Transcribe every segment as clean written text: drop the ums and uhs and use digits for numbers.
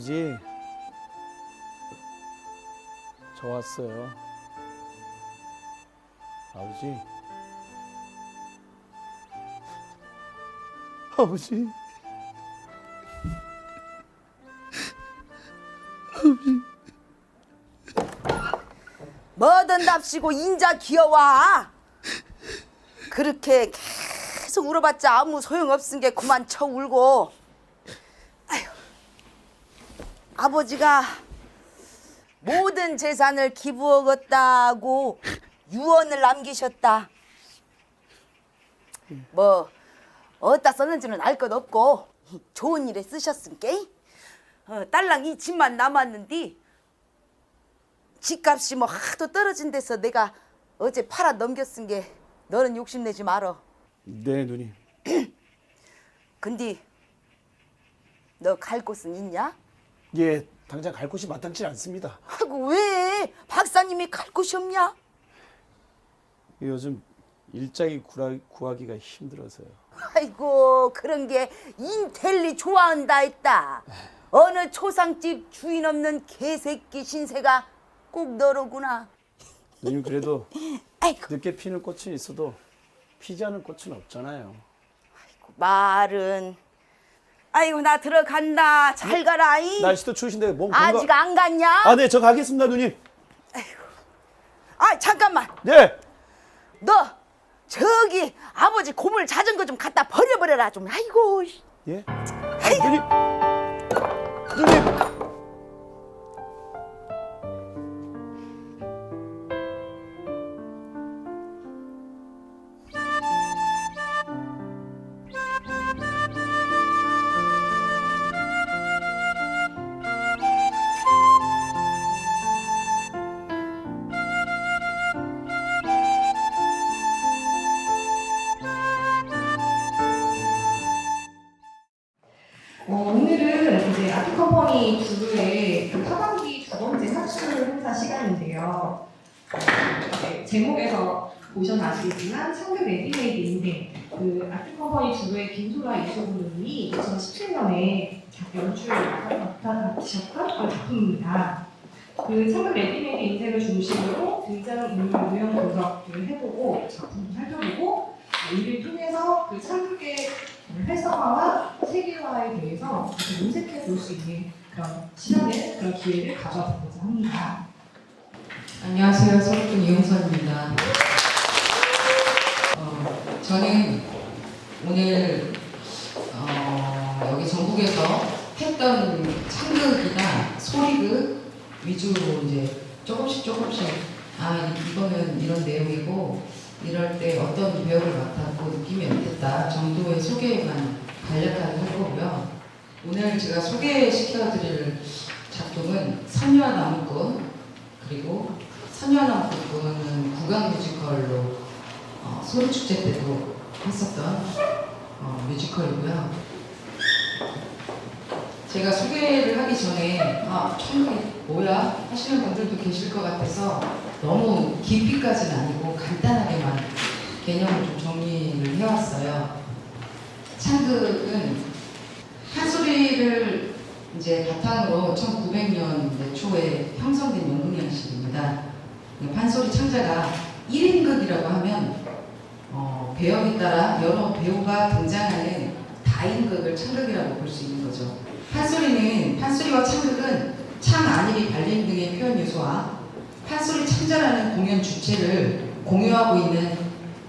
아버지, 저 왔어요. 아버지. 아버지. 뭐든 답시고 인자 기어와. 그렇게 계속 울어봤자 아무 소용없은 게 그만 쳐 울고. 아휴, 아버지가 모든 재산을 기부하겠다고 유언을 남기셨다. 뭐 어디다 썼는지는 알 것 없고 좋은 일에 쓰셨음께. 딸랑 이 집만 남았는데 집값이 뭐 하도 떨어진 데서 내가 어제 팔아 넘겼은 게 너는 욕심내지 말어. 네, 누님. 근데 너 갈 곳은 있냐? 예, 당장 갈 곳이 마땅치 않습니다. 아이고 왜 박사님이 갈 곳이 없냐? 요즘 일자리 구하기가 힘들어서요. 아이고 그런 게 인텔리 좋아한다 했다. 어느 초상집 주인 없는 개새끼 신세가 꼭 너로구나. 누님 그래도 아이고 늦게 피는 꽃은 있어도 피지 않은 꽃은 없잖아요. 말은. 아이고 나 들어간다. 잘 가라. 이. 날씨도 추우신데 몸 아직 안 갔냐? 아, 네, 저 가겠습니다, 누님. 아 잠깐만. 네. 너 저기 아버지 고물 자전거 좀 갖다 버려버려라 좀. 아이고. 예? 아이고. 누님. 누님. 오늘은 이제 아트컴퍼니 주부의 하반기 두 번째 사출 행사 시간인데요. 제목에서 보셔서 아시겠지만 창급 레디메이드인데 그 아트컴퍼니 주부의 김소라 이소부님이 2017년에 연출을 맡으셨던 작품입니다. 그 창급 레디메이드 인생을 중심으로 등장인물 유형 분석을 해보고 작품도 살펴보고 이를 통해서 그 창극의 활성화와 세계화에 대해서 모색해 볼 수 있는 그런 시간을, 그런 기회를 가져보고자 합니다. 안녕하세요. 서울동 이용선입니다. 저는 오늘 여기 전국에서 했던 창극이나 소리극 위주로 이제 조금씩 이거는 이런 내용이고 이럴 때 어떤 배우를 맡았고 느낌이 어땠다 정도의 소개만 간략하게 할 거고요. 오늘 제가 소개시켜드릴 작품은 선녀와 나무꾼, 그리고 선녀와 나무꾼은 국악 뮤지컬로 소리축제 때도 했었던 뮤지컬이고요. 제가 소개를 하기 전에 창극이 뭐야? 하시는 분들도 계실 것 같아서 너무 깊이까지는 아니고 간단하게만 개념을 좀 정리를 해왔어요. 창극은 판소리를 이제 바탕으로 1900년대 초에 형성된 연극 양식입니다. 판소리 창자가 1인극이라고 하면 배역에 따라 여러 배우가 등장하는 다인극을 창극이라고 볼 수 있는 거죠. 판소리와 창극은 창 안일이 발림 등의 표현 요소와 판소리 창자라는 공연 주체를 공유하고 있는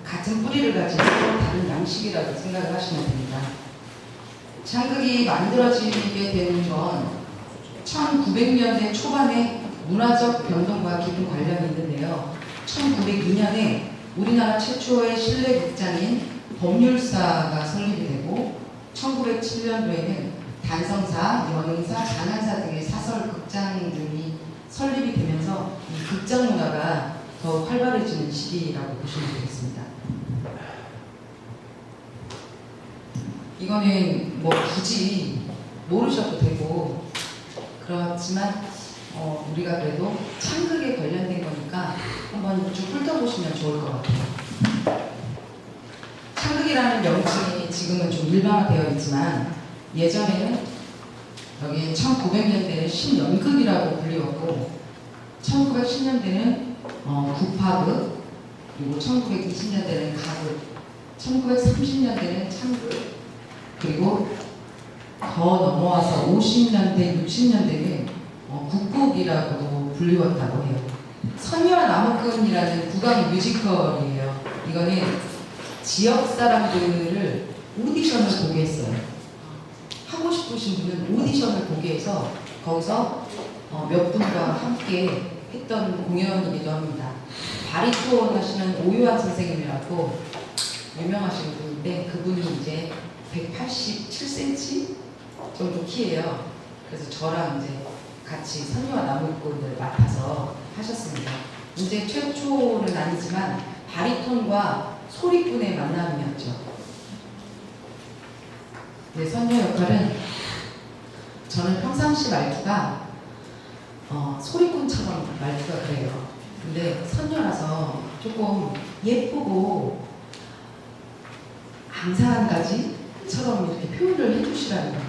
같은 뿌리를 가진 다른 양식이라고 생각을 하시면 됩니다. 창극이 만들어지게 되는 건 1900년대 초반에 문화적 변동과 깊은 관련이 있는데요. 1902년에 우리나라 최초의 실내 극장인 법률사가 성립이 되고 1907년도에는 단성사, 연흥사, 장안사 등의 사설 극장 등이 설립이 되면서 이 극장 문화가 더 활발해지는 시기라고 보시면 되겠습니다. 이거는 뭐 굳이 모르셔도 되고 그렇지만 우리가 그래도 창극에 관련된 거니까 한번 쭉 훑어보시면 좋을 것 같아요. 창극이라는 명칭이 지금은 좀 일반화되어 있지만 예전에는 여기 1900년대는 신연극이라고 불리웠고 1910년대는 국파극, 그리고 1920년대는 가극, 1930년대는 창극, 그리고 더 넘어와서 50년대, 60년대는 국곡이라고도 불리웠다고 해요. 선녀와 나무꾼이라는 국악 뮤지컬이에요. 이거는 지역 사람들을 오디션을 보게 했어요. 하고 싶으신 분은 오디션을 보게 해서 거기서 몇 분과 함께 했던 공연이기도 합니다. 바리톤 하시는 오유환 선생님이라고 유명하신 분인데 그분이 이제 187cm 정도 키예요. 그래서 저랑 이제 같이 선녀와 나무꾼을 맡아서 하셨습니다. 이제 최초는 아니지만 바리톤과 소리꾼의 만남이었죠. 네, 선녀 역할은 저는 평상시 말투가 소리꾼처럼 말투가 그래요. 근데 선녀라서 조금 예쁘고 앙상한 가지처럼 이렇게 표현을 해주시라는 거예요.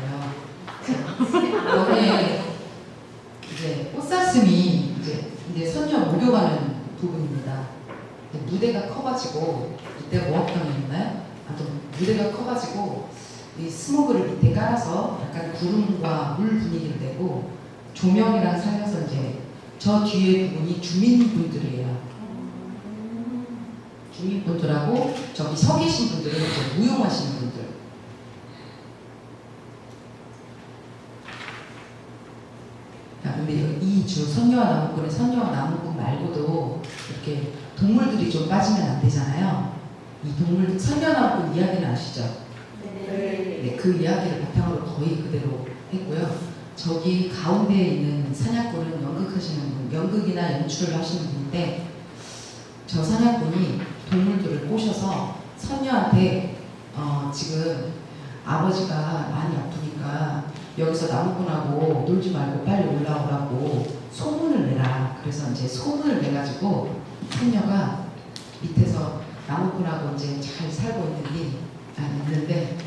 여기에 이제 꽃사슴이 이제 선녀 목욕하는 부분입니다. 무대가 커가지고 이때가 모학당이었나요? 아무튼 무대가 커가지고 이 스모그를 밑에 깔아서 약간 구름과 물 분위기를 내고 조명이랑 살려서 이제 저 뒤에 부분이 주민분들이에요. 주민분들하고 저기 서 계신 분들은 이제 무용하시는 분들. 근데 이 주 선녀와 나무꾼의 선녀와 나무꾼 말고도 이렇게 동물들이 좀 빠지면 안 되잖아요. 이 동물 선녀와 나무꾼 이야기는 아시죠? 네, 그 이야기를 바탕으로 거의 그대로 했고요. 저기 가운데에 있는 사냥꾼은 연극하시는 분, 연극이나 연출을 하시는 분인데 저 사냥꾼이 동물들을 꼬셔서 선녀한테 지금 아버지가 많이 아프니까 여기서 나무꾼하고 놀지 말고 빨리 올라오라고 소문을 내라. 그래서 이제 소문을 내가지고 선녀가 밑에서 나무꾼하고 이제 잘 살고 있는데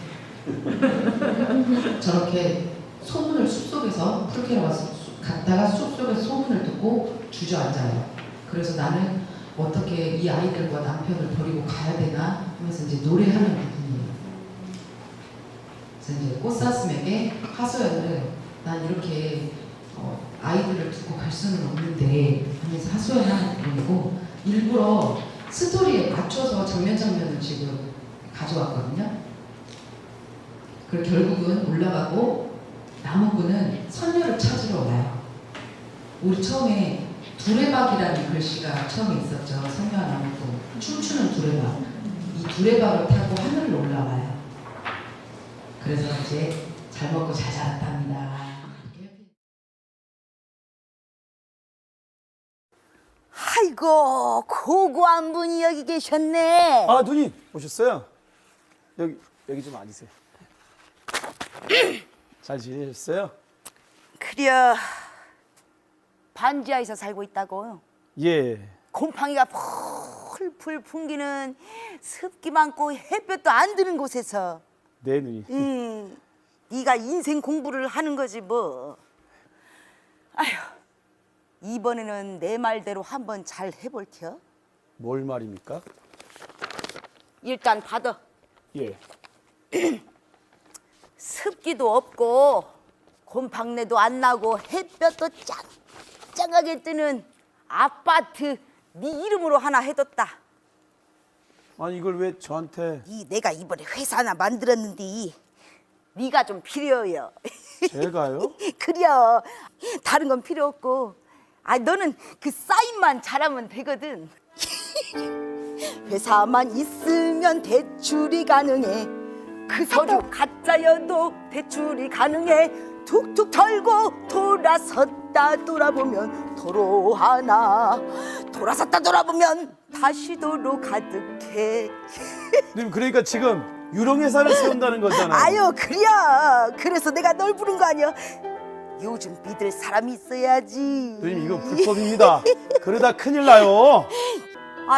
저렇게 소문을 숲속에서 풀케로 갔다가 숲속에서 소문을 듣고 주저앉아요. 그래서 나는 어떻게 이 아이들과 남편을 버리고 가야 되나 하면서 이제 노래하는 부분이에요. 그래서 이제 꽃사슴에게 하소연을 난 이렇게 아이들을 두고 갈 수는 없는데 하면서 하소연하는 부분이고 일부러 스토리에 맞춰서 장면을 지금 가져왔거든요. 그리고 결국은 올라가고 나무꾼은 선녀를 찾으러 와요. 우리 처음에 두레박이라는 글씨가 처음에 있었죠. 선녀와 나무꾼. 춤추는 두레박. 이 두레박을 타고 하늘로 올라와요. 그래서 이제 잘 먹고 잘 자랐답니다. 아이고 고고한 분이 여기 계셨네. 아, 누님 오셨어요? 여기 좀 앉으세요. 잘 지내셨어요? 그려 반지하에서 살고 있다고. 예. 곰팡이가 풀풀 풍기는 습기 많고 햇볕도 안 드는 곳에서 네, 누님. 네가 인생 공부를 하는 거지 뭐. 아휴 이번에는 내 말대로 한번 잘 해볼게요. 뭘 말입니까? 일단 받아. 예. 습기도 없고 곰팡내도 안 나고 햇볕도 짱짱하게 뜨는 아파트 네 이름으로 하나 해뒀다. 아니 이걸 왜 저한테? 내가 이번에 회사 하나 만들었는데 네가 좀 필요해요. 제가요? 그려. 다른 건 필요 없고 너는 그 사인만 잘하면 되거든. 회사만 있으면 대출이 가능해. 그 서류 가짜여도 대출이 가능해. 툭툭 털고 돌아섰다 돌아보면 도로 하나, 돌아섰다 돌아보면 다시 도로 가득해. 누님 그러니까 지금 유령회사를 세운다는 거잖아요. 아유 그래. 그래서 내가 널 부른 거 아니야. 요즘 믿을 사람이 있어야지. 누님 이건 불법입니다. 그러다 큰일 나요.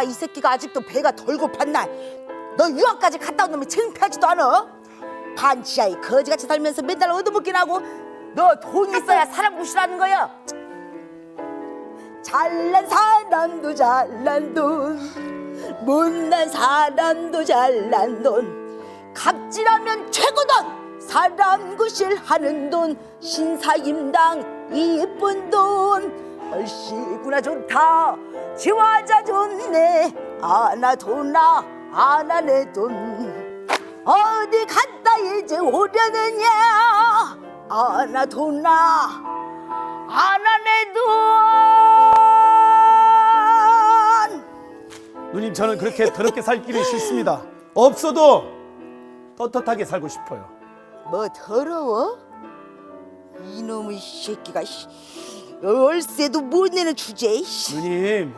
이 새끼가 아직도 배가 덜 고팠나. 너 유학까지 갔다 온 놈이 창피하지도 않아? 반지하에 거지같이 살면서 맨날 얻어먹긴 하고 너 돈 있어야 사람 구실하는 거야. 잘난 사람도 잘난 돈, 못난 사람도 잘난 돈, 갑질하면 최고돈, 사람 구실하는 돈, 신사임당 이쁜 돈, 얼씨구나 좋다, 지화자 좋네, 아나 도나 아나 내 돈, 어디 갔다 이제 오려느냐, 아나 도나 아나 내 돈. 누님, 저는 그렇게 더럽게 살기는 싫습니다. 없어도 떳떳하게 살고 싶어요. 뭐 더러워? 이놈의 새끼가 월세도 못 내는 주제에. 누님,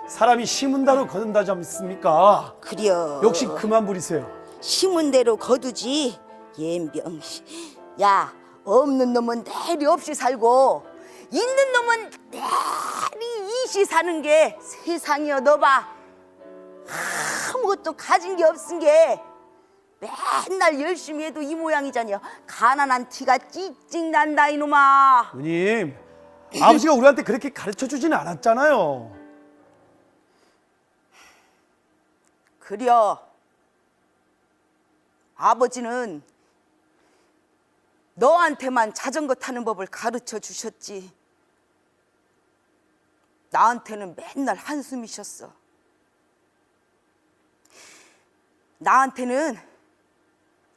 사람이 심은 대로 거둔다지 않습니까? 그려. 욕심 그만 부리세요. 심은 대로 거두지. 옌병. 야, 없는 놈은 내리 없이 살고 있는 놈은 내리 이시 사는 게 세상이여. 너 봐. 아무것도 가진 게 없은 게 맨날 열심히 해도 이 모양이잖여. 가난한 티가 찌찍 난다 이놈아. 누님, 아버지가 우리한테 그렇게 가르쳐 주진 않았잖아요. 그려. 아버지는 너한테만 자전거 타는 법을 가르쳐 주셨지. 나한테는 맨날 한숨이셨어. 나한테는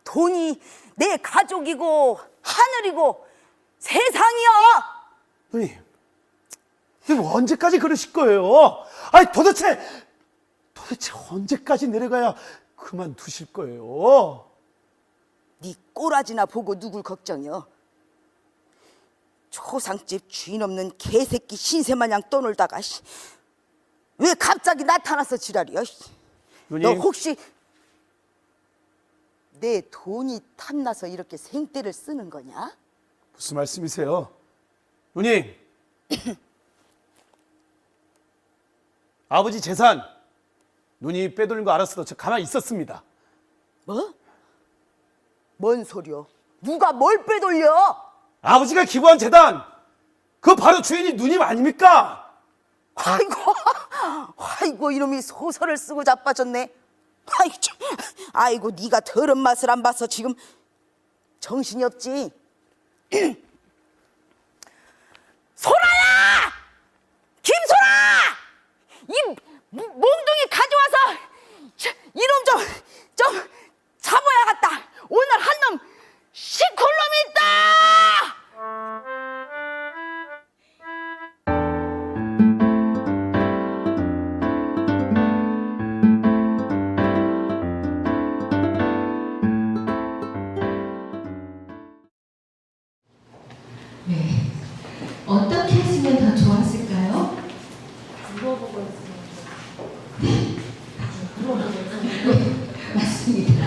돈이 내 가족이고 하늘이고 세상이야. 누님, 누님 언제까지 그러실 거예요? 아니 도대체 언제까지 내려가야 그만두실 거예요? 네 꼬라지나 보고 누굴 걱정이여. 초상집 주인 없는 개새끼 신세마냥 떠놀다가 왜 갑자기 나타나서 지랄이여. 누님, 너 혹시 내 돈이 탐나서 이렇게 생떼를 쓰는 거냐? 무슨 말씀이세요? 누님, 아버지 재산 누님이 빼돌린 거 알았어도 저 가만히 있었습니다. 뭐? 뭔 소리여? 누가 뭘 빼돌려? 아버지가 기부한 재단, 그 바로 주인이 누님 아닙니까? 아이고 이놈이 소설을 쓰고 자빠졌네. 아이고 네가 더러운 맛을 안 봐서 지금 정신이 없지. 소라야! 김소라! 이 몽둥이 가져와서 이놈 좀 잡아야겠다. 오늘 한 놈 시콜 놈이 있다. 네. 어떻게 했으면 더 좋았을까요? 네, 맞습니다.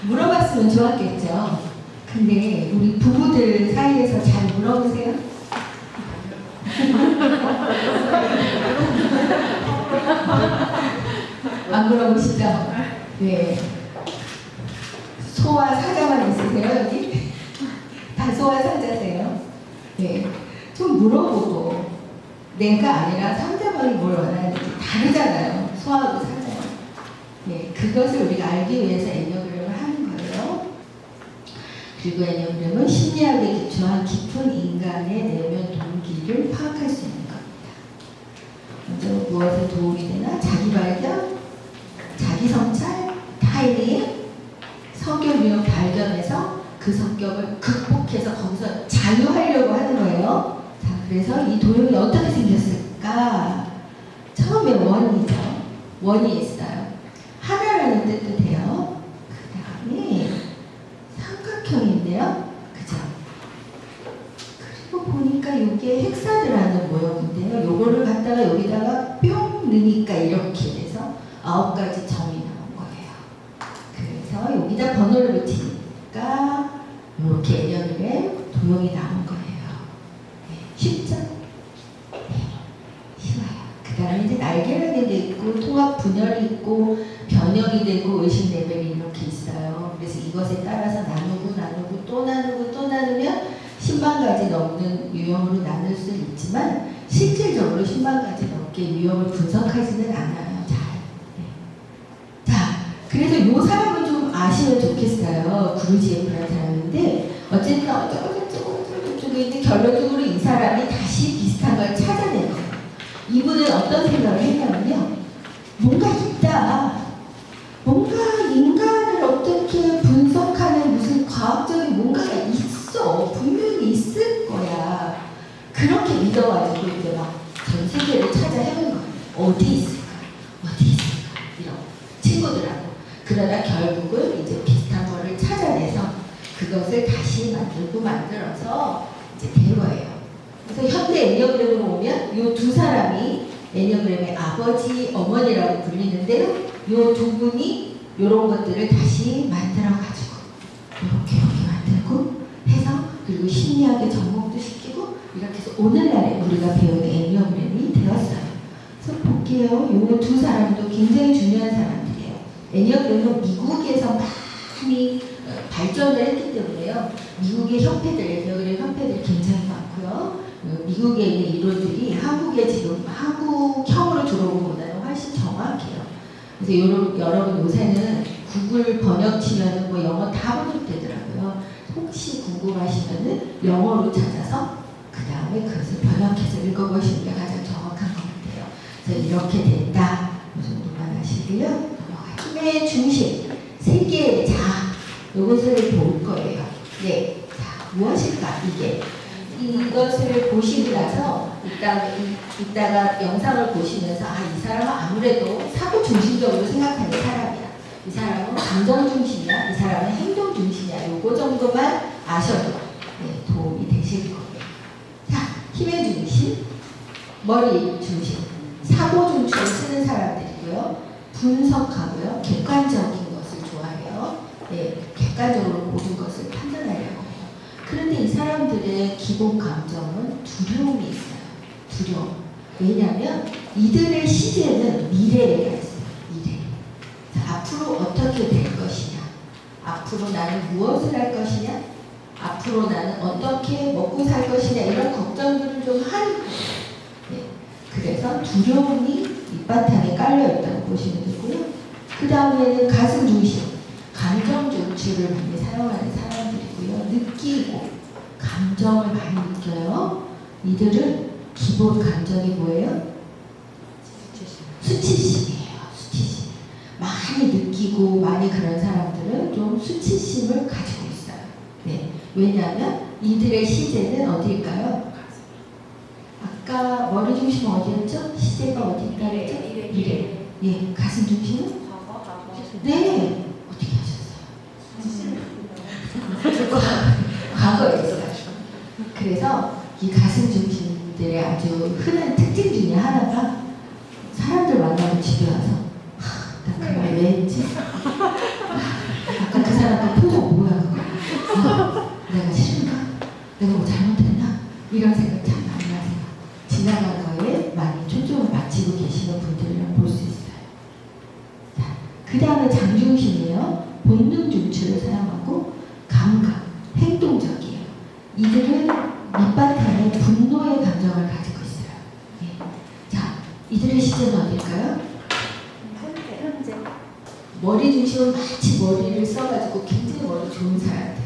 물어봤으면 좋았겠죠. 근데 우리 부부들 사이에서 잘 물어보세요. 안 물어보시죠? 네. 소와 사자만 있으세요, 여기? 다 소와 사자세요? 네. 좀 물어보고, 내가 아니라 상대방이 뭘 원하는지 다르잖아요. 소하고 사자요. 네. 그것을 우리가 알기 위해서 애니어그램을 하는 거예요. 그리고 애니어그램은 심리학에 기초한 깊은 인간의 내면 동기를 파악할 수 있는 겁니다. 먼저 무엇에 도움이 되나? 자기 발견, 자기 성찰, 타이밍, 성격 유형 발견해서 그 성격을 극복해서 거기서 자유하려고 하는 거예요. 자, 그래서 이 도형이 어떻게 생겼을까? 처음에 원이죠. 원이 있어요. 하나라는 뜻도 돼요. 그 다음에 삼각형인데요. 그죠? 그리고 보니까 이게 헥사드라는 모형인데요. 요거를 갖다가 여기다가 뿅 넣으니까 이렇게 돼서 9가지 점이 나온 거예요. 그래서 여기다 번호를 붙이니까 이렇게 애니어그램 도형이 나온 거예요. 네, 쉽죠? 네, 쉬워요. 그 다음에 이제 날개라는 게 있고 통합 분열이 있고 변형이 되고 의식 레벨이 이렇게 있어요. 그래서 이것에 따라서 나누고 또 나누면 10만 가지 넘는 유형으로 나눌 수는 있지만 실질적으로 10만 가지 넘게 유형을 분석하지는 않아요. 잘. 네. 자, 그래서 이 사람은 좀 아시면 좋겠어요. 구루지에프라는 사람인데 어쨌든 어쩌고저쩌고 있는 결론적으로 이 사람이 다시 비슷한 걸 찾아낸 거예요. 이분은 어떤 생각을 했냐면요. 뭔가 있다. 뭔가 인간을 어떻게 분석하는 무슨 과학적인 뭔가가 있어. 분명히 있을 거야. 그렇게 믿어가지고 이제 막 전 세계를 찾아 헤맨 거예요. 어디 있을까? 어디 있을까? 이런 친구들하고. 그러다 결국은 이제 비슷한 거를 찾아내서 그것을 다시 만들어서 이제 된 거예요. 그래서 현대 애니어그램으로 오면 이 두 사람이 애니어그램의 아버지, 어머니라고 불리는데요. 이 두 분이 이런 것들을 다시 만들어가지고 이렇게 만들고 해서 그리고 심리학의 접목도 시키고 이렇게 해서 오늘날에 우리가 배우는 애니어그램이 되었어요. 그래서 볼게요. 이 두 사람도 굉장히 중요한 사람들이에요. 애니어그램은 미국에서 많이 발전을 했기 때문에요. 미국의 협회들, 애니어그램 협회들이 굉장히 많고요. 미국에 있는 이론들이 한국에 지금 한국형으로 들어온 것보다는 훨씬 정확해요. 그래서 여러분 요새는 구글 번역 치면은 뭐 영어 다 번역되더라고요. 혹시 궁금하시면은 영어로 찾아서 그 다음에 그것을 번역해서 읽어보시는 게 가장 정확한 것 같아요. 그래서 이렇게 됐다. 이 정도만 아시고요. 힘의 중심, 세계의 자, 이것을 볼 거예요. 네, 자, 무엇일까 이게? 이것을 보시고 나서 이따가 영상을 보시면서 이 사람은 아무래도 사고 중심적으로 생각하는 사람이야. 이 사람은 감정 중심이야. 이 사람은 행동 중심이야. 요거 정도만 아셔도 네, 도움이 되실 거예요. 자, 힘의 중심, 머리 중심, 사고 중심을 쓰는 사람들이고요. 분석하고요. 객관적인 것을 좋아해요. 네, 객관적으로 모든 것을 판단하려고 해요. 그런데 이 사람들의 기본 감정은 두려움이 있어요. 두려움. 왜냐하면 이들의 시제는 미래가 있어요. 미래. 자, 앞으로 어떻게 될 것이냐. 앞으로 나는 무엇을 할 것이냐. 앞으로 나는 어떻게 먹고 살 것이냐. 이런 걱정들을 좀 하는 거예요. 네. 그래서 두려움이 밑바탕에 깔려있다고 보시면 되고요. 그 다음에는 가슴 중심. 감정 조출을 많이 사용하는 사람들이고요. 느끼고 감정을 많이 느껴요. 이들은 기본 감정이 뭐예요? 수치심이에요. 수치심. 많이 느끼고 많이 그런 사람들은 좀 수치심을 가지고 있어요. 네. 왜냐하면 이들의 시제는 어디일까요? 아까 머리 중심은 어디였죠? 시제가 어디있다 그랬죠? 미래. 예. 가슴 중심은? 네. 어떻게 하셨어요? 과거에 있어가지고. 그래서 이 가슴 중심들의 아주 흔한 특징 중에 하나가 사람들 만나면 집에 와서 나 그 말 왜 했지? 아까 그 사람 그 표정 뭐야 그거? 내가 싫은가? 내가 뭐 잘못했나? 이런 생각 참 많이 하세요. 지나간 거에 많이 초점을 맞추고 계시는 분들이랑 볼 수 있어요. 자, 그 다음에 장중심이에요. 본능 중추를 사용하고 감각, 행동적이에요. 이들은 밑바탕에 분노의 감정을 가지고 있어요. 네. 자, 이들의 시제는 어딜까요? 현재. 머리 중심은 마치 머리를 써가지고 굉장히 머리 좋은 사람들.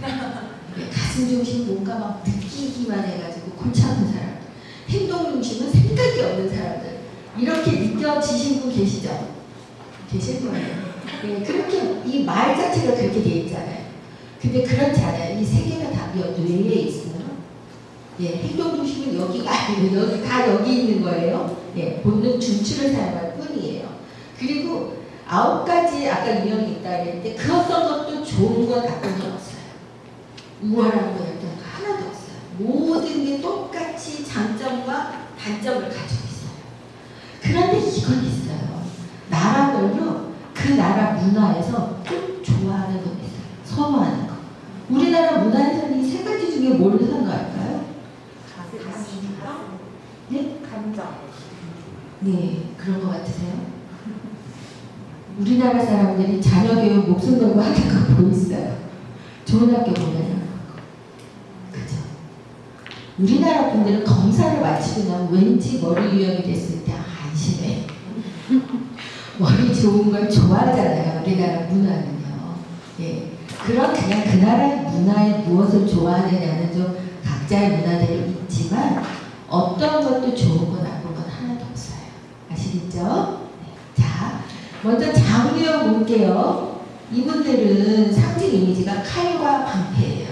네. 가슴 중심은 뭔가 막 느끼기만 해가지고 골치 아픈 사람들. 행동 중심은 생각이 없는 사람들. 이렇게 느껴지신 분 계시죠? 계실 거예요. 네, 그렇게 이 말 자체가 그렇게 돼 있잖아요. 근데 그렇지 않아요. 이 세 개가 다 뇌에 있어요. 예, 행동 중심은 여기가 아니고 여기 다 여기 있는 거예요. 예, 본능 중추를 사용할 뿐이에요. 그리고 9가지 아까 유형이 있다 그랬는데 그 어떤 것도 좋은 건 나쁜 건 없어요. 우월한 거 어떤 거 하나도 없어요. 모든 게 똑같이 장점과 단점을 가지고 있어요. 그런데 이건 있어요. 나라별로 그 나라 문화에서 좀 좋아하는 건 있어요. 선호하는 거. 우리나라 문화에서는 이 3가지 중에 뭘 선호할까요? 네? 감정. 네, 그런 것 같으세요? 우리나라 사람들이 자녀 교육 목숨 걸고 하는 거 보이세요? 좋은 학교 보내요. 그죠? 우리나라 분들은 검사를 마치고 나면 왠지 머리 유형이 됐을 때 안심해. 머리 좋은 걸 좋아하잖아요. 우리나라 문화는요. 예. 그런 그냥 그 나라의 문화에 무엇을 좋아하느냐는 좀 각자의 문화대로 있지만 어떤 것도 좋은 건 나쁜 건 하나도 없어요. 아시겠죠? 네. 자, 먼저 장유형 볼게요. 이분들은 상징 이미지가 칼과 방패예요.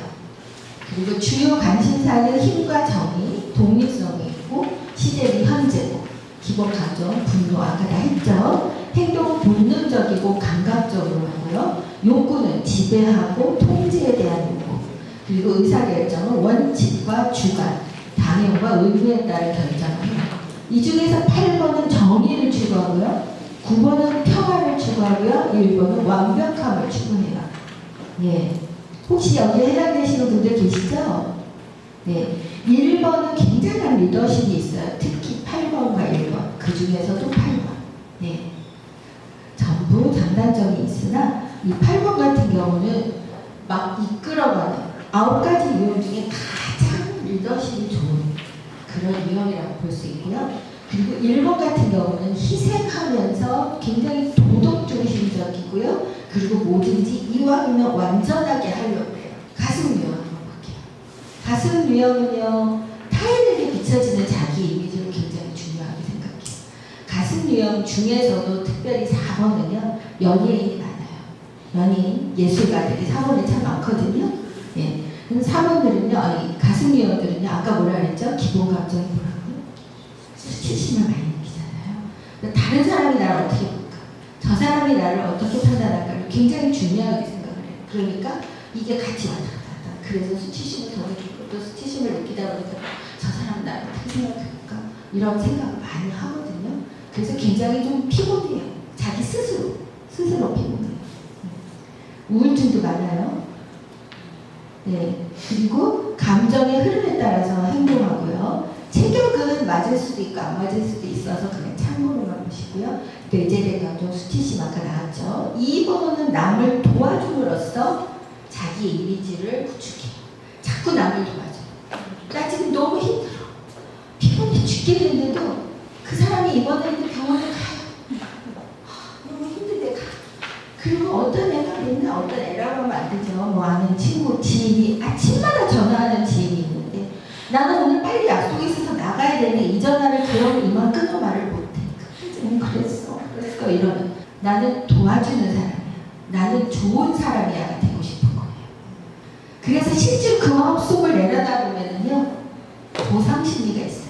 그리고 주요 관심사는 힘과 정의, 독립성이 있고 시제는 현재고 기본 감정, 분노 아까 다 했죠. 행동은 본능적이고 감각적으로 하고요. 욕구는 지배하고 통제에 대한 욕구. 그리고 의사결정은 원칙과 주관, 당연과 의무에 따라 결정해요. 이 중에서 8번은 정의를 추구하고요. 9번은 평화를 추구하고요. 1번은 완벽함을 추구해요. 예. 혹시 여기에 해당되시는 분들 계시죠? 네. 1번은 굉장한 리더십이 있어요. 특히 8번과 1번. 그 중에서도 8번. 네. 전부 장단점이 있으나 이 8번 같은 경우는 막 이끌어가는 9가지 유형 중에 가장 리더십이 좋은 그런 유형이라고 볼 수 있고요. 그리고 1번 같은 경우는 희생하면서 굉장히 도덕중심적이고요. 그리고 뭐든지 이왕이면 완전하게 하려고 해요. 가슴 유형 한번 볼게요. 가슴 유형은요. 타인에게 비춰지는 자기 이미지를 굉장히 중요하게 생각해요. 가슴 유형 중에서도 특별히 4번은요. 연예인이 많아요. 연예인, 예술가들이 4번에 참 많거든요. 예. 4번들은요. 아니, 가슴 유형들은요. 아까 뭐라 그랬죠? 기본 감정이 뭐라고요? 수치심을 많이 느끼잖아요. 다른 사람이 나를 어떻게 볼까? 저 사람이 나를 어떻게 판단할까를 굉장히 중요하게 생각을 해요. 그러니까 이게 같이 왔다 갔다. 그래서 수치심을 더 느끼고 또 수치심을 느끼다 보니까 저 사람 나를 어떻게 생각할까? 이런 생각을 많이 하거든요. 그래서 굉장히 좀 피곤해요. 자기 스스로 피곤해요. 우울증도 많아요. 네. 그리고 감정의 흐름에 따라서 행동하고요. 체격은 맞을 수도 있고 안 맞을 수도 있어서 그냥 참고로만 보시고요. 내재된 감정, 수치심 아까 나왔죠. 2번은 남을 도와줌으로써 자기 이미지를 구축해요. 자꾸 남을 도와줘. 나 지금 너무 힘들어. 피곤해 죽겠는데도 그 사람이 입원했는데 병원에 가요. 너무 힘든데 가. 그리고 어떤 애가 맨날 어떤 애라고 하면 안 되죠. 뭐 아는 친구, 지인이 아침마다 전화하는 지인이 있는데 나는 오늘 빨리 약속이 있어서 나가야 되는데 이 전화를 그럼 이만 끊어 말을 못해. 그랬어 이러면 나는 도와주는 사람이야. 나는 좋은 사람이야 되고 싶은 거예요. 그래서 실제로 그 마음속을 내려다 보면은요 보상 심리가 있어요.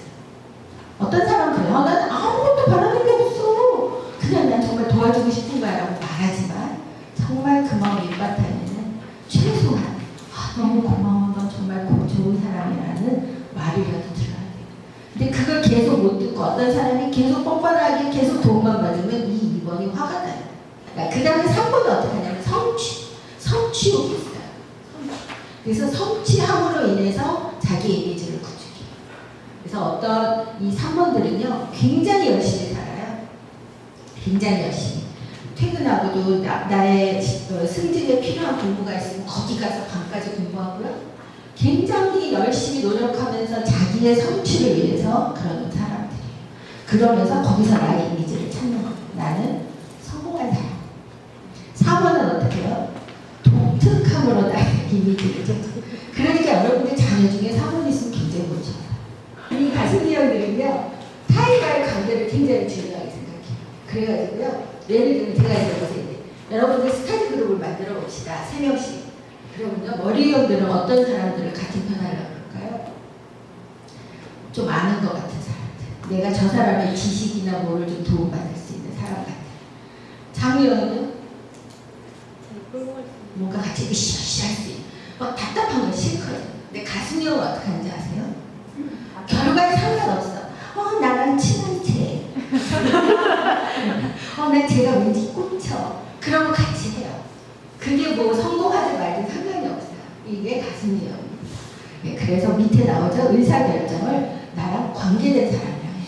어떤 사람은 그래요. 나는 아무것도 바라는 게 없어. 그냥 난 정말 도와주고 싶은 거야 라고 말하지만 정말 그 마음 밑바탕에는 최소한 너무 고마워. 너 정말 좋은 사람이라는 말이라도 들어야 돼요. 근데 그걸 계속 못 듣고 어떤 사람이 계속 뻔뻔하게 계속 도움만 받으면 이 2번이 화가 나요. 그 다음에 3번은 어떻게 하냐면 성취욕이 있어요. 그래서 성취함으로 인해서 자기 이미지를 구축해요. 그래서 어떤 이 3번들은요 굉장히 열심히 살아요. 굉장히 열심히. 퇴근하고도 나의 승진에 필요한 공부가 있으면 거기 가서 밤까지 공부하고요. 굉장히 열심히 노력하면서 자기의 성취를 위해서 그러는 사람들이에요. 그러면서 거기서 나의 이미지를 찾는 거예요. 나는 성공한 사람. 4번은 어떻게 해요? 독특함으로 나의 이미지를 찾는. 그러니까 여러분들 자녀 중에 4번 있으면 굉장히 못 찾아요. 이 가슴 유형들은요 타인과의 관계를 굉장히 중요하게 생각해요. 그래가지고요 예를 들면 제가 이제 보세요. 여러분들 스타디 그룹을 만들어 봅시다. 3명씩. 그러면요 머리 유형들은 어떤 사람들을 같은 편 하려고 그럴까요? 좀 아는 것 같은 사람들. 내가 저 사람의 지식이나 뭐를 좀 도움받을 수 있는 사람 같아요. 장유형은 뭔가 같이 으쌰으쌰 할 수 있는 막 답답한 거 싫거든. 근데 가슴유형은 어떻게 하는지 아세요? 결과에 상관없어. 나랑 친한 쟤. 난 쟤가 왠지 꽂혀. 그러면 같이 해요. 그게 뭐 성공하든 말든 상관이 없어요. 이게 가슴이에요. 네, 그래서 밑에 나오죠. 의사결정을 나랑 관계된 사람이랑 해요.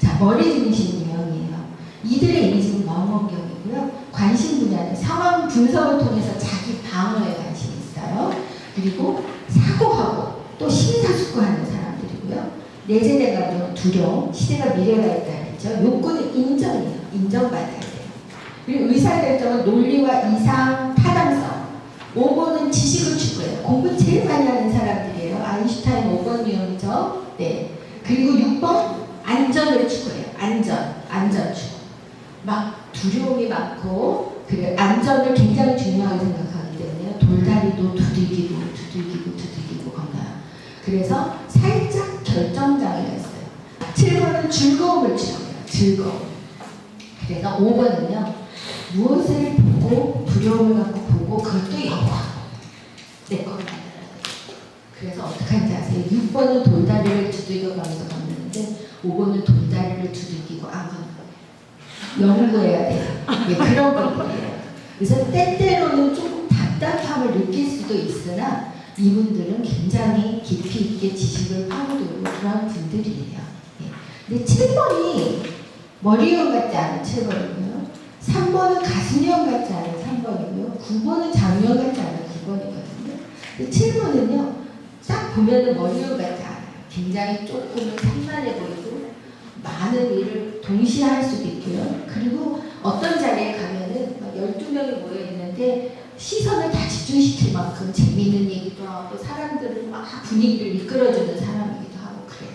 자, 머리 중심 유형이에요. 이들의 이미지는 망원경이고요. 관심 분야는 상황 분석을 통해서 자기 방어에 관심이 있어요. 그리고 사고하고 또 심사숙고하는 사람들이에요. 내재된 감정, 두려움, 시대가 미래가 있다 그랬죠. 욕구는 인정이에요. 인정받아야 돼요. 그리고 의사결정은 논리와 이상, 타당성. 5번은 지식을 추구해요. 공부 제일 많이 하는 사람들이에요. 아인슈타인 5번 유형이죠. 네. 그리고 6번 안전을 추구해요. 안전 추구. 막 두려움이 많고 그래 안전을 굉장히 중요하게 생각하기 때문에 돌다리도 두들기고 건너요. 그래서 살짝 결정장애가 있어요. 7번은 즐거움을 추구해요. 즐거움. 그래서 5번은요. 무엇을 보고 두려움을 갖고 보고 그것도 영화 내 거를 만들어야 돼요. 그래서 어떻게 하는지 아세요? 6번은 돌다리를 두들겨 가면서 걷는데 5번은 돌다리를 두들기고 안 걷는 거예요. 연구해야 돼요. 네, 그런 분들이에요. 그래서 때때로는 조금 답답함을 느낄 수도 있으나 이분들은 굉장히 깊이 있게 지식을 파고들고 그런 분들이에요. 네. 근데 7번이 머리형 같지 않은 7번이고요. 3번은 가슴형 같지 않은 3번이고요. 9번은 장형 같지 않은 9번이거든요. 근데 7번은요. 딱 보면은 머리형 같지 않아요. 굉장히 조금은 산만해 보이고 많은 일을 동시에 할 수도 있고요. 그리고 어떤 자리에 가면은 12명이 모여 있는데 시선을 다 집중시킬 만큼 재미있는 얘기도 하고 사람들을 막 분위기를 이끌어주는 사람이기도 하고 그래요.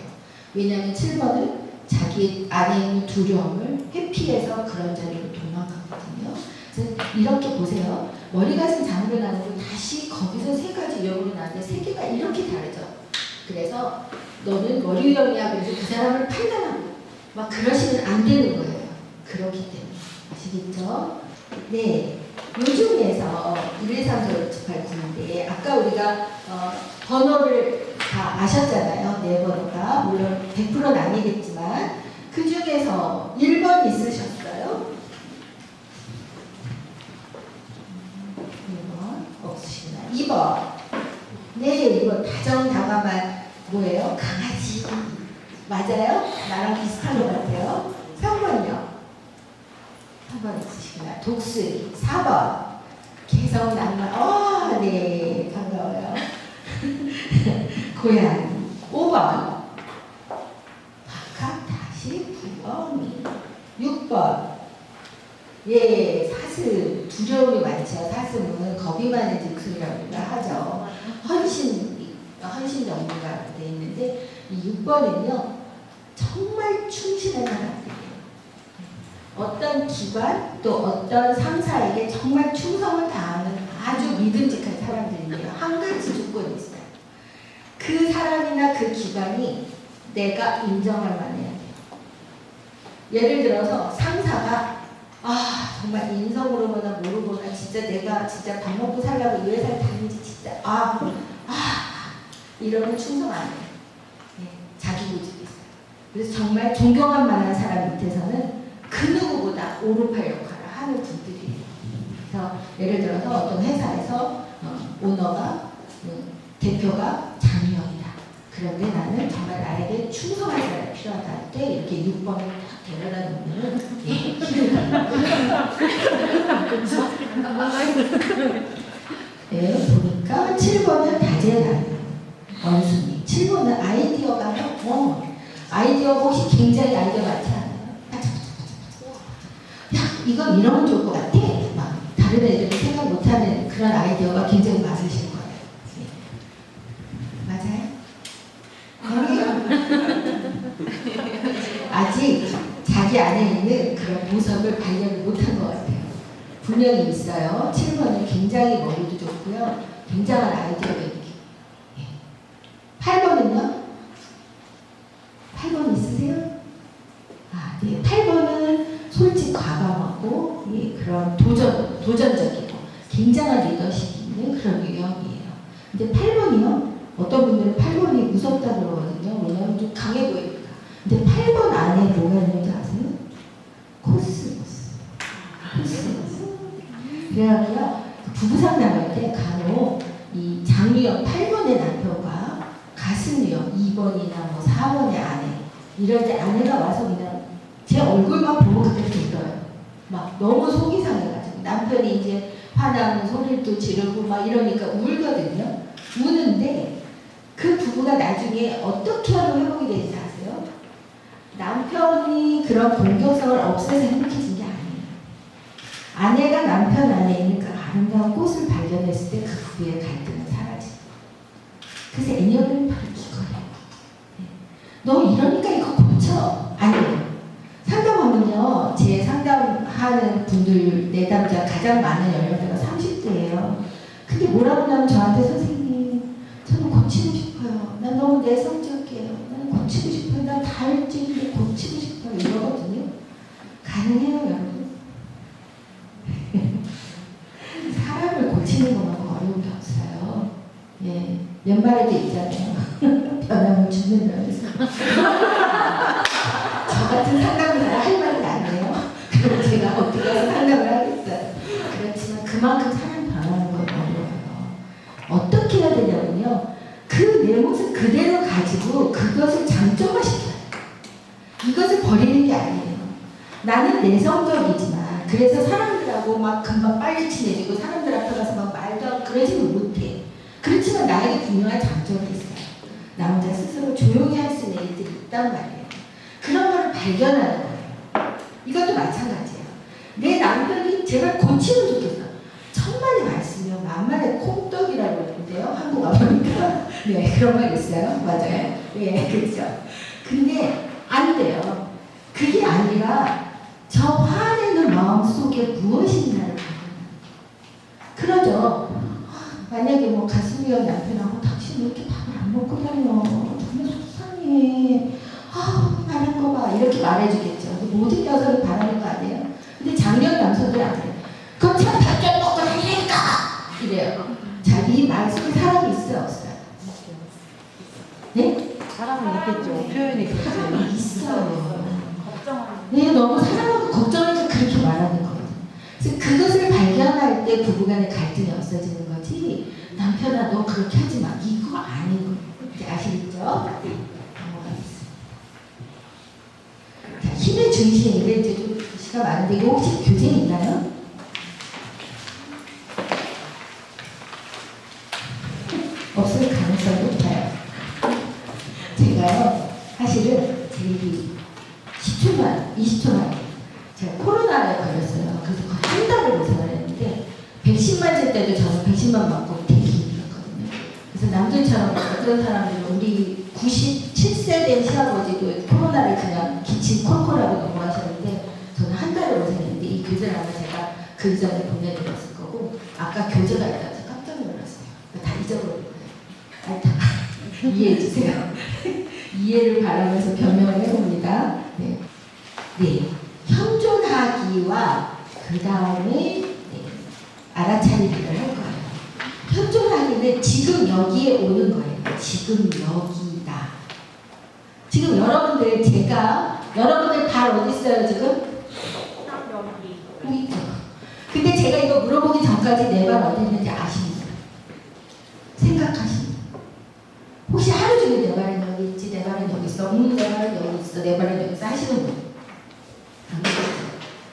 왜냐하면 7번은 자기 안에 있는 두려움을 회피해서 그런 자리로 도망가거든요. 그래서 이렇게 보세요. 머리 가슴 장으로 나누고 다시 거기서 세 가지 유형으로 나누는데 세 개가 이렇게 다르죠. 그래서 너는 머리 유형이야. 그래서 그 사람을 판단하고 막 그러시면 안 되는 거예요. 그렇기 때문에. 아시겠죠? 네. 요 중에서 1, 2, 3, 4, 5, 6, 7, 8, 9인데 아까 우리가 번호를 다 아셨잖아요. 네 번호가. 물론 100%는 아니겠지만 그 중에서 1번 있으셨어요? 1번 없으시구나. 2번. 네, 2번 다정다감한 뭐예요? 강아지. 맞아요? 나랑 비슷한 것 같아요. 3번요. 3번 있으시구나. 독수리. 4번. 개성 낭만. 네. 반가워요. 고양이. 5번. 박학, 다시, 부엉이. 6번. 예, 사슴. 두려움이 많죠. 사슴은 겁이 많은 독수리라고 하죠. 헌신 전문가로 되어 있는데, 이 6번은요, 정말 충실한 사람들이에요. 어떤 기관 또 어떤 상사에게 정말 충성을 다하는 아주 믿음직한 사람들인데요. 한 가지 조건이 있어요. 그 사람이나 그 기관이 내가 인정할 만해야 돼요. 예를 들어서 상사가 정말 인성으로거나 모르거나 진짜 내가 진짜 밥 먹고 살려고 이 회사를 다니는지 진짜 이러면 충성 안 해요. 네, 자기 고집이 있어요. 그래서 정말 존경할 만한 사람 밑에서는 그 누구보다 5, 6, 8 역할을 하는 분들이에요. 그래서 예를 들어서 어떤 회사에서 오너가 대표가 장유형이다. 그런데 나는 정말 나에게 충성할 사람이 필요하다 할 때 이렇게 6번을 딱 데려다 놓으면 네, 보니까 7번은 다재다능 원숭이. 7번은 아이디어가 아이디어 혹시 굉장히 아이디어 많지 않아요? 야, 이건 이러면 좋을 것 같아. 막 다른 애들이 생각 못하는 그런 아이디어가 굉장히 많으실 거예요. 네. 맞아요? 아직 자기 안에 있는 그런 보석을 발견을 못한 것 같아요. 분명히 있어요. 7번은 굉장히 머리도 좋고요. 굉장한 아이디어가 있고. 8번은요? 8번 있으세요? 네. 8번은 솔직 과감하고 그런 도전적이고 굉장한 리더십이 있는 그런 유형이에요. 근데 8번이요? 어떤 분들은 8번이 무섭다 그러거든요. 왜냐하면 좀 강해 보이니까. 근데 8번 안에 뭐가 있는지 아세요? 코스모스. 그래가지고요. 부부상담할 때 간혹 이 장유형 8번의 남편과 가슴유형 2번이나 뭐 4번의 아내 이럴 때 아내가 와서 그냥 제 얼굴만 보고 그때 울어요. 막 너무 속이 상해가지고 남편이 이제 화나는 소리도 지르고 막 이러니까 울거든요. 우는데 그 부부가 나중에 어떻게 하면 회복이 되는지 아세요? 그런 공격성을 없애서 행복해진 게 아니에요. 아내가 남편 안에 있는 그 아름다운 꽃을 발견했을 때 그 부부의 갈등은 사라져요. 그래서 애니어그램 바로 이거예요. 네. 너 이러니까 이거 고쳐. 아니에요. 상담하면요, 제 상담하는 분들 내담자 가장 많은 연령대가 30대예요. 근데 뭐라고 하면 저한테 선생님, 저는 고치고 싶어요. 난 너무 내성적이에요. 나는 고치고 싶어요. 난 다혈질인데 고치고 싶어요. 이러거든요. 가능해요, 여러분? 사람을 고치는 것만큼 어려운 게 없어요. 예, 연말에도 있잖아요. 변하면 죽는다고 해서. 저 같은 상담을 할 말은 아니에요. 그럼 제가 어떻게 해서 상담을 하겠어요. 그렇지만 그만큼 사람 변하는 건 어려워요. 어떻게 해야 되냐면요. 그 내 모습 그대로 가지고 그것을 장점화시켜요. 이것을 버리는 게 아니에요. 나는 내성적이지만 그래서 사람들하고 막 금방 빨리 친해지고 사람들 앞에 가서 막 말도 하고 그러지는 못해. 그렇지만 나에게 분명한 장점이 있어요. 나 혼자 스스로 조용히 할 수 있는 일들이 있단 말이에요. 그런 거를 발견하는 거예요. 이것도 마찬가지예요. 내 남편이 제발 고치면 좋겠어. 천만의 말씀이요. 만만의 콩떡이라고 그러는데요. 한국 와보니까. 네, 그런 말 있어요. 맞아요. 예, 그렇죠. 근데 안 돼요. 그게 아니라 저 화내는 마음 속에 무엇이 있나를 발견하는 거예요. 그러죠. 만약에 뭐 가슴이형 남편하고 당신 왜 이렇게 밥을 안 먹고 다녀. 정말 속상해. 바란 거 봐. 이렇게 말해주겠죠. 모든 여성이 바라는 거 아니에요? 근데 장년 남성들 안 그래요. 그럼 참 밥 좀 먹고 다니니까! 이래요. 자, 이 말 속에 사람이 있어요, 없어요? 네? 사람은 있겠죠. 표현이 그렇죠. 있어요. 네, 너무 사랑하고 걱정하니까 그렇게 말하는 거거든요. 그래서 그것을 발견할 때 부부간의 갈등이 없어지는 거지. 남편아, 너 그렇게 하지 마. 이거 아닌 거예요. 이제 아시겠죠? 넘어가겠습니다. 자, 힘의 중심인데 이제 좀 글씨가 많은데 이거 혹시 교재 있나요? 없을 가능성이 높아요. 제가요, 사실은 제 일이 10초만, 20초만 제가 코로나에 걸렸어요. 그래서 거의 한 달을 고생을 했는데 백신 맞을 때도 저는 백신만 맞고 되게 힘들었거든요. 그래서 남들처럼 어떤 사람들은 우리 97세 된 시아버지도 코로나를 그냥 기침 콜콜하고 넘어가셨는데 저는 한 달을 고생했는데 이 교재를 아마 제가 그 이전에 보내드렸을 거고 아까 교재가 있다고 해서 깜짝 놀랐어요. 다 잊어버린 거예요. 다 이해해주세요. 이해를 바라면서 변명을 해봅니다. 네. 네. 현존하기와 그 다음에 네. 알아차리기를 할 거예요. 현존하기는 지금 여기에 오는 거예요. 지금 여기다. 지금 여러분들 여러분들 발 어디 있어요 지금? 여기 있죠. 근데 제가 이거 물어보기 전까지 내 발 어디 있는지 아십니까? 생각하십니까? 혹시 하루 종일 내 발은 여기 있지, 내 발은 여기 있어, 내 발은 여기 있어, 내 발은 여기 있어 하시는 분? 안 계시죠?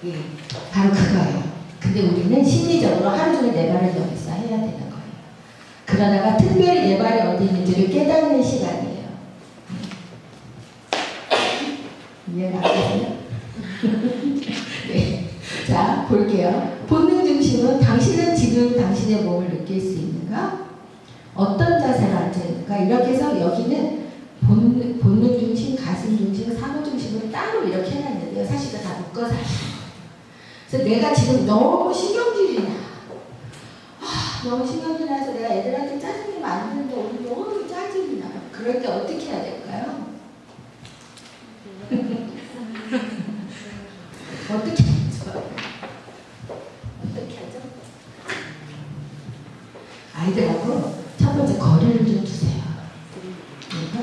예, 바로 그거예요. 근데 우리는 심리적으로 하루 종일 내 발은 여기 있어 해야 되는 거예요. 그러다가 특별히 내 발이 어디 있는지를 깨닫는 시간이에요. 이해가 안 되세요? 네. 자, 볼게요. 본능 중심은 당신은 지금 당신의 몸을 느낄 수 있는가? 어떤 자세로 앉아있는가? 이렇게 해서 여기는 본능 중심, 가슴 중심, 사고 중심으로 따로 이렇게 해놨는데요. 사실 다 묶어서 하시는 거예요. 그래서 내가 지금 너무 신경질이 나. 너무 신경질 나서 내가 애들한테 짜증내면 안 되는데 오늘 너무 짜증이 나. 그럴 때 어떻게 해야 될까요? 어떻게 하죠? 어떻게 하죠? 아이들하고 첫 번째 거리를 좀 두세요.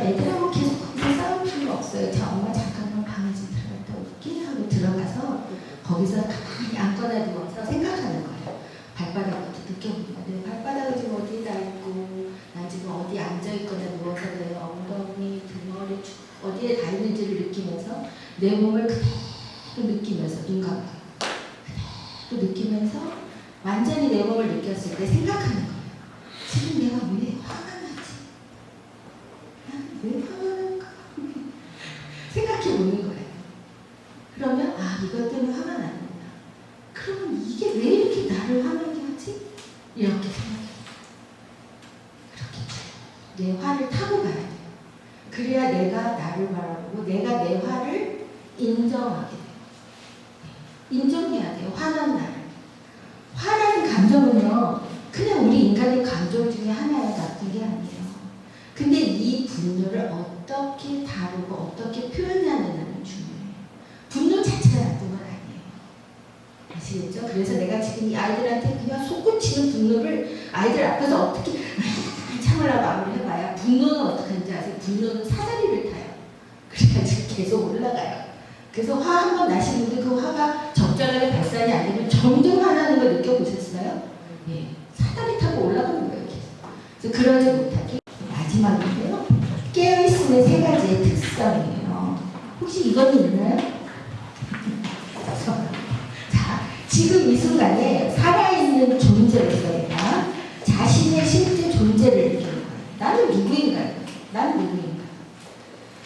애들하고 계속 거기서 싸울 필요 없어요. 자, 엄마 잠깐만 방에 좀 들어갔다 올게 하고 들어가서 거기서 가만히 앉거나 누워서 생각하는 거예요. 발바닥부터 느껴봅니다. 내 발바닥은 지금 어디에 닿 있고 난 지금 어디 앉아있거나 누워서 내 엉덩이, 등머리 어디에 닿 있는지를 느끼면서 내 몸을 그대로 느끼면서 눈 감아요. 그대로 느끼면서 완전히 내 몸을 느꼈을 때 생각하는 거예요. 지금 내가 왜 화가 나지? 나는 왜 화가 날까? 생각해 보는 거예요. 내 화를 타고 가야 돼요. 그래야 내가 나를 바라보고 내가 내 화를 인정하게 돼요. 인정해야 돼요. 화난 나를. 화라는 감정은요, 그냥 우리 인간의 감정 중에 하나예요. 나쁜 게 아니에요. 근데 이 분노를 어떻게 다루고 어떻게 표현하느냐는 중요해요. 분노 자체가 나쁜 건 아니에요. 아시겠죠? 그래서 내가 지금 이 아이들한테 그냥 솟구치는 분노를 아이들 앞에서 어떻게 참으려고 마무리 해봐야 분노는 어떻게 하는지 아세요? 분노는 사다리를 타요. 그래가지고 계속 올라가요. 그래서 화 한 번 나시는데 그 화가 적절하게 발산이 안 되면 점점 화나는 걸 느껴보셨어요? 예, 사다리 타고 올라가는 거예요. 계속. 그래서 그러지 못하게 마지막인데요. 깨어있음의 세 가지의 특성이에요. 혹시 이거는 있나요? 자, 지금 이 순간에 살아있는 존재로서가 자신의 실제 존재를 느끼는 거예요. 나는 누구인가? 나는 누구인가?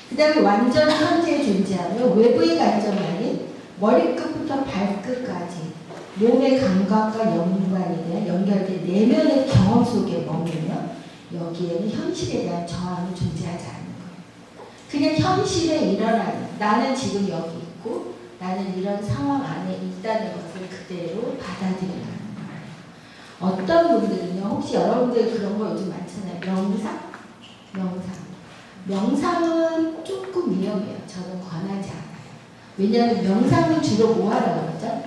그 다음에 완전 현재에 존재하며 외부의 관점이 아닌 머리끝부터 발끝까지 몸의 감각과 연관이 연결된 내면의 경험 속에 머물며 여기에는 현실에 대한 저항이 존재하지 않는 거예요. 그냥 현실에 일어나는 나는 지금 여기 있고 나는 이런 상황 안에 있다는 것을 그대로 받아들이는 거예요. 어떤 분들은요, 혹시 여러분들 그런 거 요즘 많잖아요. 명상은 조금 위험해요. 저는 권하지 않아요. 왜냐하면 명상은 주로 뭐 하라고 그러죠?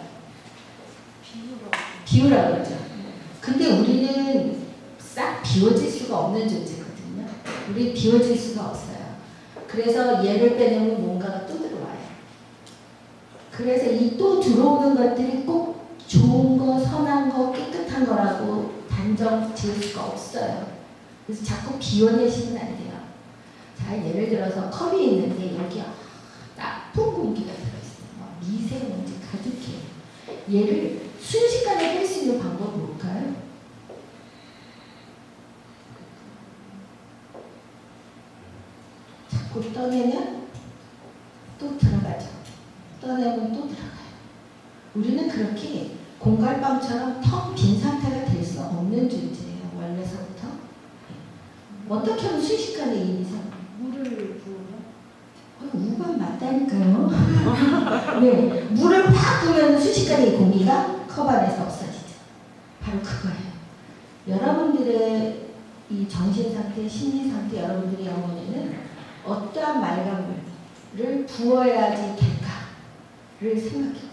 비우라고 그러죠. 근데 우리는 싹 비워질 수가 없는 존재거든요. 우리 비워질 수가 없어요. 그래서 얘를 빼내면 뭔가가 또 들어와요. 그래서 이 또 들어오는 것들이 꼭 좋은 거, 선한 거, 깨끗한 거라고 단정 지을 수가 없어요. 그래서 자꾸 비워내시면 안 돼요. 자, 예를 들어서 컵이 있는데 여기 나쁜 공기가 들어있어요. 미세먼지 가득해요. 얘를 순식간에 뺄 수 있는 방법은 뭘까요? 자꾸 떠내면 또 들어가죠. 떠내면 또 들어가요. 우리는 그렇게 공갈빵처럼 텅 빈 상태가 될 수 없는 존재예요. 원래서부터. 어떻게 하면 순식간에 이 이상 물을 부어요? 우가 맞다니까요. 네, 물을 확 부으면 순식간에 이 공기가 컵 안에서 없어지죠. 바로 그거예요. 여러분들의 이 정신 상태, 심리 상태, 여러분들의 영혼에는 어떠한 말감을 부어야지 될까를 생각해보세요.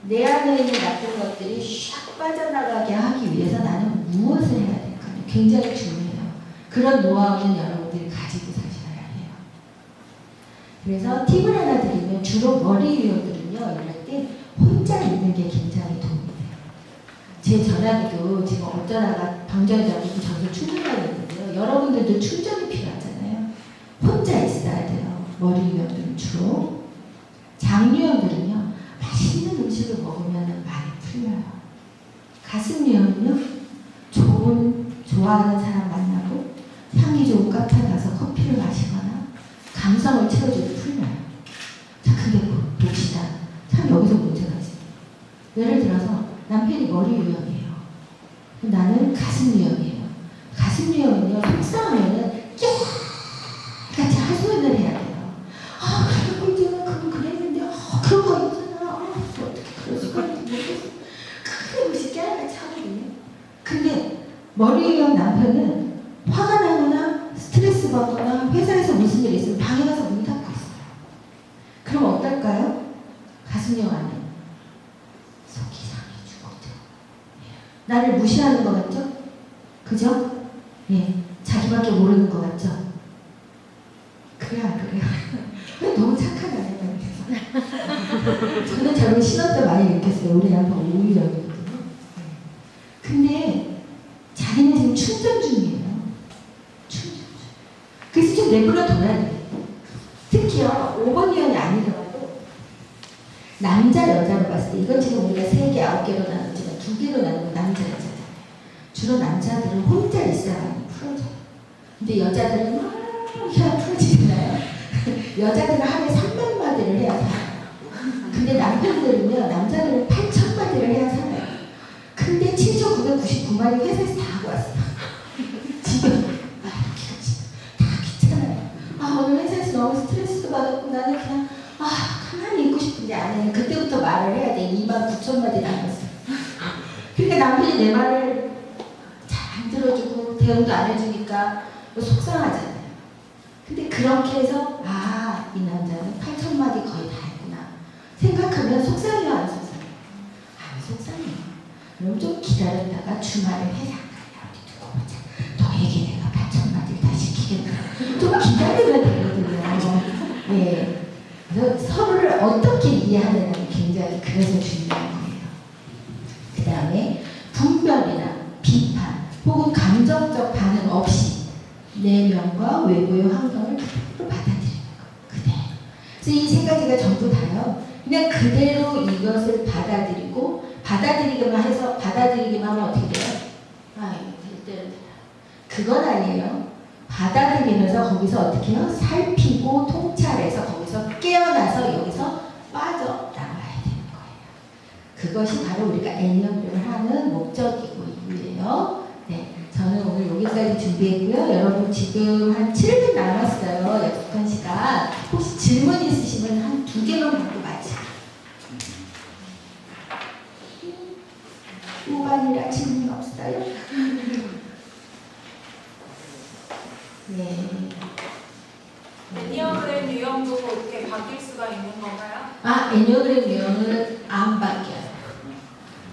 내 안에 있는 나쁜 것들이 샥 빠져나가게 하기 위해서 나는 무엇을 해야 될까? 굉장히 중요해요. 그런 노하우는 여러분들이 가지고 사셔야 해요. 그래서 팁을 하나 드리면 주로 머리 유형들은요, 이럴 때 혼자 있는 게 굉장히 도움이 돼요. 제 전화기도 지금 어쩌다가 방전자고 저도 충전하고 있는데요. 여러분들도 충전이 필요하잖아요. 혼자 있어야 돼요. 머리 유형들은 주로. 장 유형들은요, 맛있는 음식을 먹으면 많이 풀려요. 가슴 유형은요, 좋아하는 사람 만나고 향기 좋은 카페 가서 커피를 마시거나 감성을 채워주고 풀려요. 자, 그게 봅시다. 참 여기서 문제가 있어요. 예를 들어서 남편이 머리 유형이에요. 나는 가슴 유형이에요. 가슴 유형은요, 속상하면은 같이 하소연을 해야 돼요. 아, 그리고 있잖아. 그거 그랬는데, 그런 거 있잖아. 어떻게 그럴 수가 있는지 모르겠어. 그래, 멋있게 하나같이 하거든요. 근데 머리 유형 남편은 화가 나거나 스트레스 받거나 회사에서 무슨 일이 있으면 방에 가서 문 닫고 있어요. 그럼 어떨까요? 가슴 유형 안에 속이 상해 죽었죠. 나를 무시하는 것 같죠? 그죠? 예, 자기밖에 모르는 것 같죠? 그래 안 그래요? 너무 착하잖아요. 저는 저를 신혼 때 많이 느꼈어요. 우리 남편 오히려거든요. 근데 자기는 지금 충전 중이에요. 충전 중. 그래서 좀 내버려 둬야 돼요. 특히요, 5번 유형이 아니더라도 남자 여자로 봤을 때 이건 지금 우리가 3개, 9개로 나누지만 2개로 나누면 남자 여자잖아요. 주로 남자들은 혼자 있어야 많이 풀어져요. 근데 여자들은 막 해야 풀어지잖아요. 여자들은 하루에 3만 마디를 해야 살아요. 근데 남편들은요, 남자들은 8천 마디를 해야 살아요. 근데 7,999마디 회사에서 다 하고 왔어요. 집에 나는 그냥 가만히 있고 싶은데 안 해. 그때부터 말을 해야 돼. 29,000마디 남았어. 그러니까 남편이 내 말을 잘 안 들어주고 대응도 안 해주니까 속상하잖아요. 근데 그렇게 해서 이 남자는 8,000마디 거의 다 했구나 생각하면 속상해요, 안 속상해요? 안 속상해요. 그럼 좀 기다렸다가 주말에 회사 가야 어디 두고 보자. 너에게 내가 8,000마디를 다 시키겠다. 좀 기다려야 되거든요. 네. 그래서 서로를 어떻게 이해하느냐는 굉장히 그래서 중요한 거예요. 그 다음에 분별이나 비판 혹은 감정적 반응 없이 내면과 외부의 환경을 그대로 받아들이는 거. 그대로. 그래서 이 세 가지가 전부 다요. 그냥 그대로 이것을 받아들이기만 해서 받아들이기만 하면 어떻게 돼요? 이거 될 대로 되라. 그건 아니에요. 받아들이면서 거기서 어떻게 해요? 살피고 통찰해서 거기서 깨어나서 여기서 빠져나와야 되는 거예요. 그것이 바로 우리가 애니어그램을 하는 목적이고 이유예요. 네, 저는 오늘 여기까지 준비했고요. 여러분 지금 한 7분 남았어요. 약속한 시간. 혹시 질문 있으시면 한 2개만 받고 마치. 오반이라 질문 없어요? 네. 애니어그램 유형도 이렇게 바뀔 수가 있는 건가요? 애니어그램 유형은 안 바뀌어요.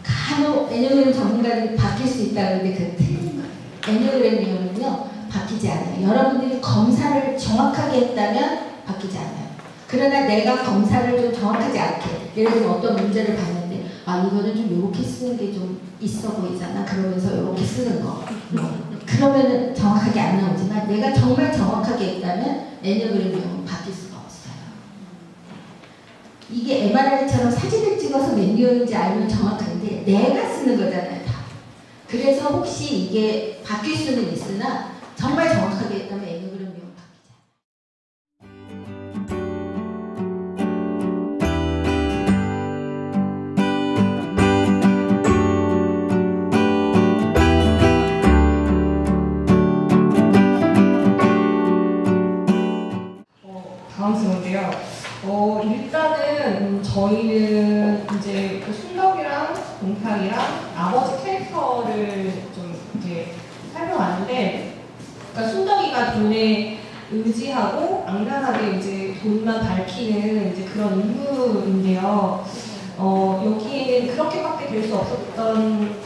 간혹 애니어그램 전문가들이 바뀔 수 있다고 하는데 그건 틀린 거예요. 애니어그램 유형은요, 바뀌지 않아요. 여러분들이 검사를 정확하게 했다면 바뀌지 않아요. 그러나 내가 검사를 좀 정확하지 않게, 예를 들면 어떤 문제를 봤는데, 이거는 좀 이렇게 쓰는 게 좀 있어 보이잖아. 그러면서 이렇게 쓰는 거. 그러면은 정확하게 안 나오지만 내가 정말 정확하게 했다면 애니어그램 유형은 바뀔 수가 없어요. 이게 MRI처럼 사진을 찍어서 몇 유형인지 알면 정확한데 내가 쓰는 거잖아요, 다. 그래서 혹시 이게 바뀔 수는 있으나 정말 정확하게 했다면 애니어그램 유형 바뀌지 않아요. 다음 질문인데요. 일단은 저희는 이제 그 순덕이랑 동탁이랑 아버지 캐릭터를 좀 이제 살펴봤는데, 그러니까 순덕이가 돈에 의지하고 악랄하게 이제 돈만 밝히는 이제 그런 인물인데요. 여기에는 그렇게밖에 될 수 없었던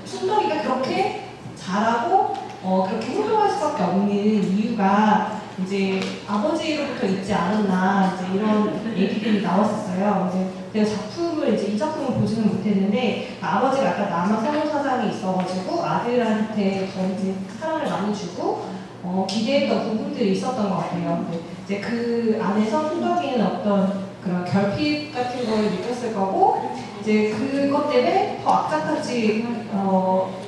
순덕이가 그렇게 잘하고 그렇게 행동할 수밖에 없는 이유가 이제 아버지로부터 있지 않았나, 이제 이런 얘기들이 나왔었어요. 이제 제가 이 작품을 보지는 못했는데, 아버지가 약간 남한 성사장이 있어가지고 아들한테 더 이제 사랑을 많이 주고 기대했던 부분들이 있었던 것 같아요. 근데 이제 그 안에서 순덕이는 어떤 그런 결핍 같은 걸 느꼈을 거고, 이제 그것 때문에 더 악착같이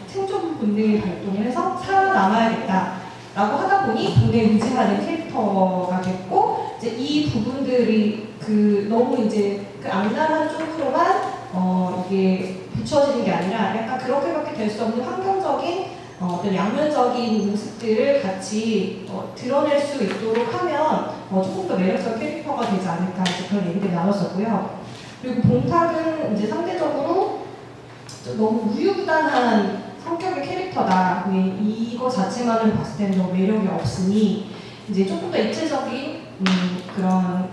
생존 본능이 발동을 해서 살아남아야겠다라고 하다 보니 돈에 의지하는 캐릭터가 됐고, 이제 이 부분들이 너무 이제 그 악랄한 쪽으로만 이게 비춰지는 게 아니라 약간 그렇게밖에 될 수 없는 환경적인 어떤 양면적인 모습들을 같이 드러낼 수 있도록 하면 조금 더 매력적인 캐릭터가 되지 않을까, 이제 그런 얘기를 나눴었고요. 그리고 봉탁은 이제 상대적으로 너무 우유부단한 성격의 캐릭터다. 이거 자체만을 봤을 때는 너무 매력이 없으니 이제 조금 더 입체적인 그런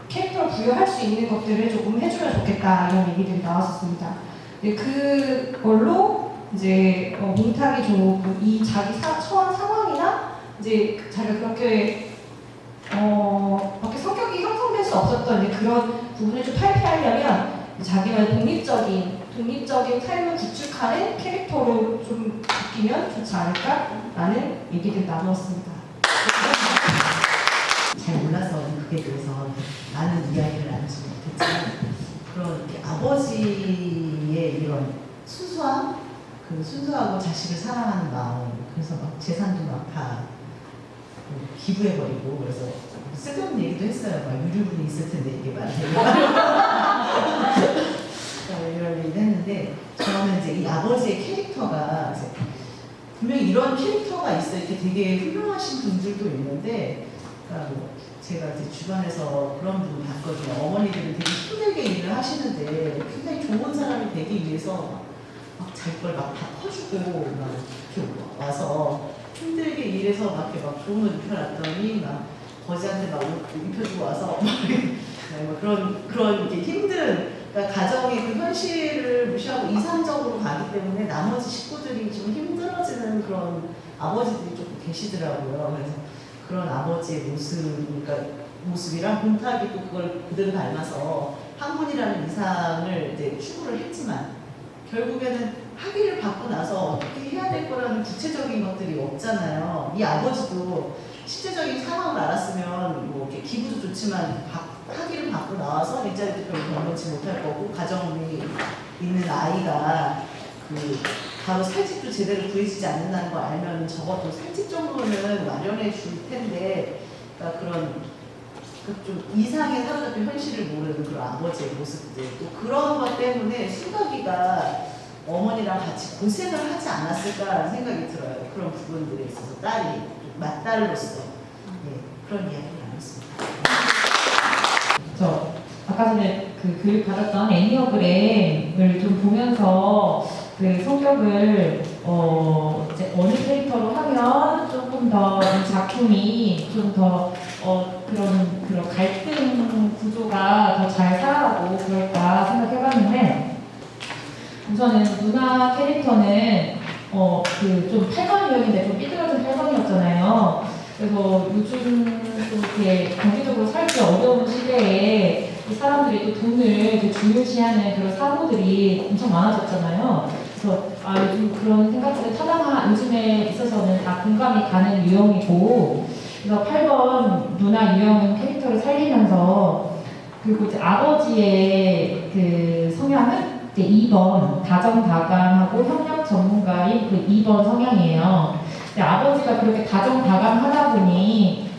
캐릭터를 부여할 수 있는 것들을 조금 해주면 좋겠다, 이런 얘기들이 나왔었습니다. 그걸로 이제 몽탁이 좀 이 자기 처한 상황이나 이제 자기가 그렇게 그렇게 성격이 형성될 수 없었던 이제 그런 부분을 좀 탈피하려면 자기만의 독립적인 삶을 구축하는 캐릭터로 좀 바뀌면 좋지 않을까라는 얘기를 나누었습니다. 잘 몰라서 그게 대해서 많은 이야기를 나누지 못했지만, 그런 이렇게 아버지의 이런 순수함, 그 순수하고 자식을 사랑하는 마음, 그래서 막 재산도 막 다 기부해버리고, 그래서 쓸데없는 얘기도 했어요. 막 유류분이 있을 텐데 이게 말이에요. 이런 얘기도 했는데, 저는 이제 이 아버지의 캐릭터가 이제, 분명히 이런 캐릭터가 있어요. 이렇게 되게 훌륭하신 분들도 있는데, 그러니까 뭐 제가 이제 주변에서 그런 분 봤거든요. 어머니들은 되게 힘들게 일을 하시는데 굉장히 좋은 사람이 되기 위해서 막 자기 걸 막 다 퍼주고 막 이렇게 와서 힘들게 일해서 막 이렇게 막 좋은 옷 입혀놨더니 막 거지한테 막 옷 입혀주고 와서 막 그런 이렇게 힘든, 그러니까 가정의 그 현실을 무시하고 이상적으로 가기 때문에 나머지 식구들이 좀 힘들어지는 그런 아버지들이 좀 계시더라고요. 그래서 그런 아버지의 모습이랑 본탁이 또 그걸 그대로 닮아서 학문이라는 이상을 이제 추구를 했지만 결국에는 학위를 받고 나서 어떻게 해야 될 거라는 구체적인 것들이 없잖아요. 이 아버지도 실제적인 상황을 알았으면 뭐 이렇게 기부도 좋지만 학위를 받고 나와서 일자리도 별로 경험치 못할 거고 가정이 있는 아이가 그 바로 살집도 제대로 구해지지 않는다는 걸 알면 적어도 살집 정도는 마련해 줄 텐데, 그러니까 그런 좀 이상의 사로잡힌 현실을 모르는 그런 아버지의 모습들, 또 그런 것 때문에 수덕이가 어머니랑 같이 고생을 하지 않았을까라는 생각이 들어요. 그런 부분들에 있어서 딸이 맏딸로서 그런 이야기를 나눴습니다. 저 아까 전에 그 교육 받았던 애니어그램을 좀 보면서 그 성격을 이제 어느 캐릭터로 하면 조금 더 이 작품이 좀 더 그런 갈등 구조가 더 잘 살아가고 그럴까 생각해봤는데, 우선은 누나 캐릭터는 그 좀 8번 유형인데 좀 삐뚤어진 8번이었잖아요. 그래서 요즘 또 이렇게 경제적으로 살기 어려운 시대에 이 사람들이 또 돈을 되게 중요시하는 그런 사고들이 엄청 많아졌잖아요. 그래서 요즘 그런 생각들을 요즘에 있어서는 다 공감이 가는 유형이고, 그래서 8번 누나 유형은 캐릭터를 살리면서, 그리고 이제 아버지의 그 성향은 이제 2번 다정다감하고 협력 전문가인 그 2번 성향이에요. 근데 아버지가 그렇게 다정다감하다 보니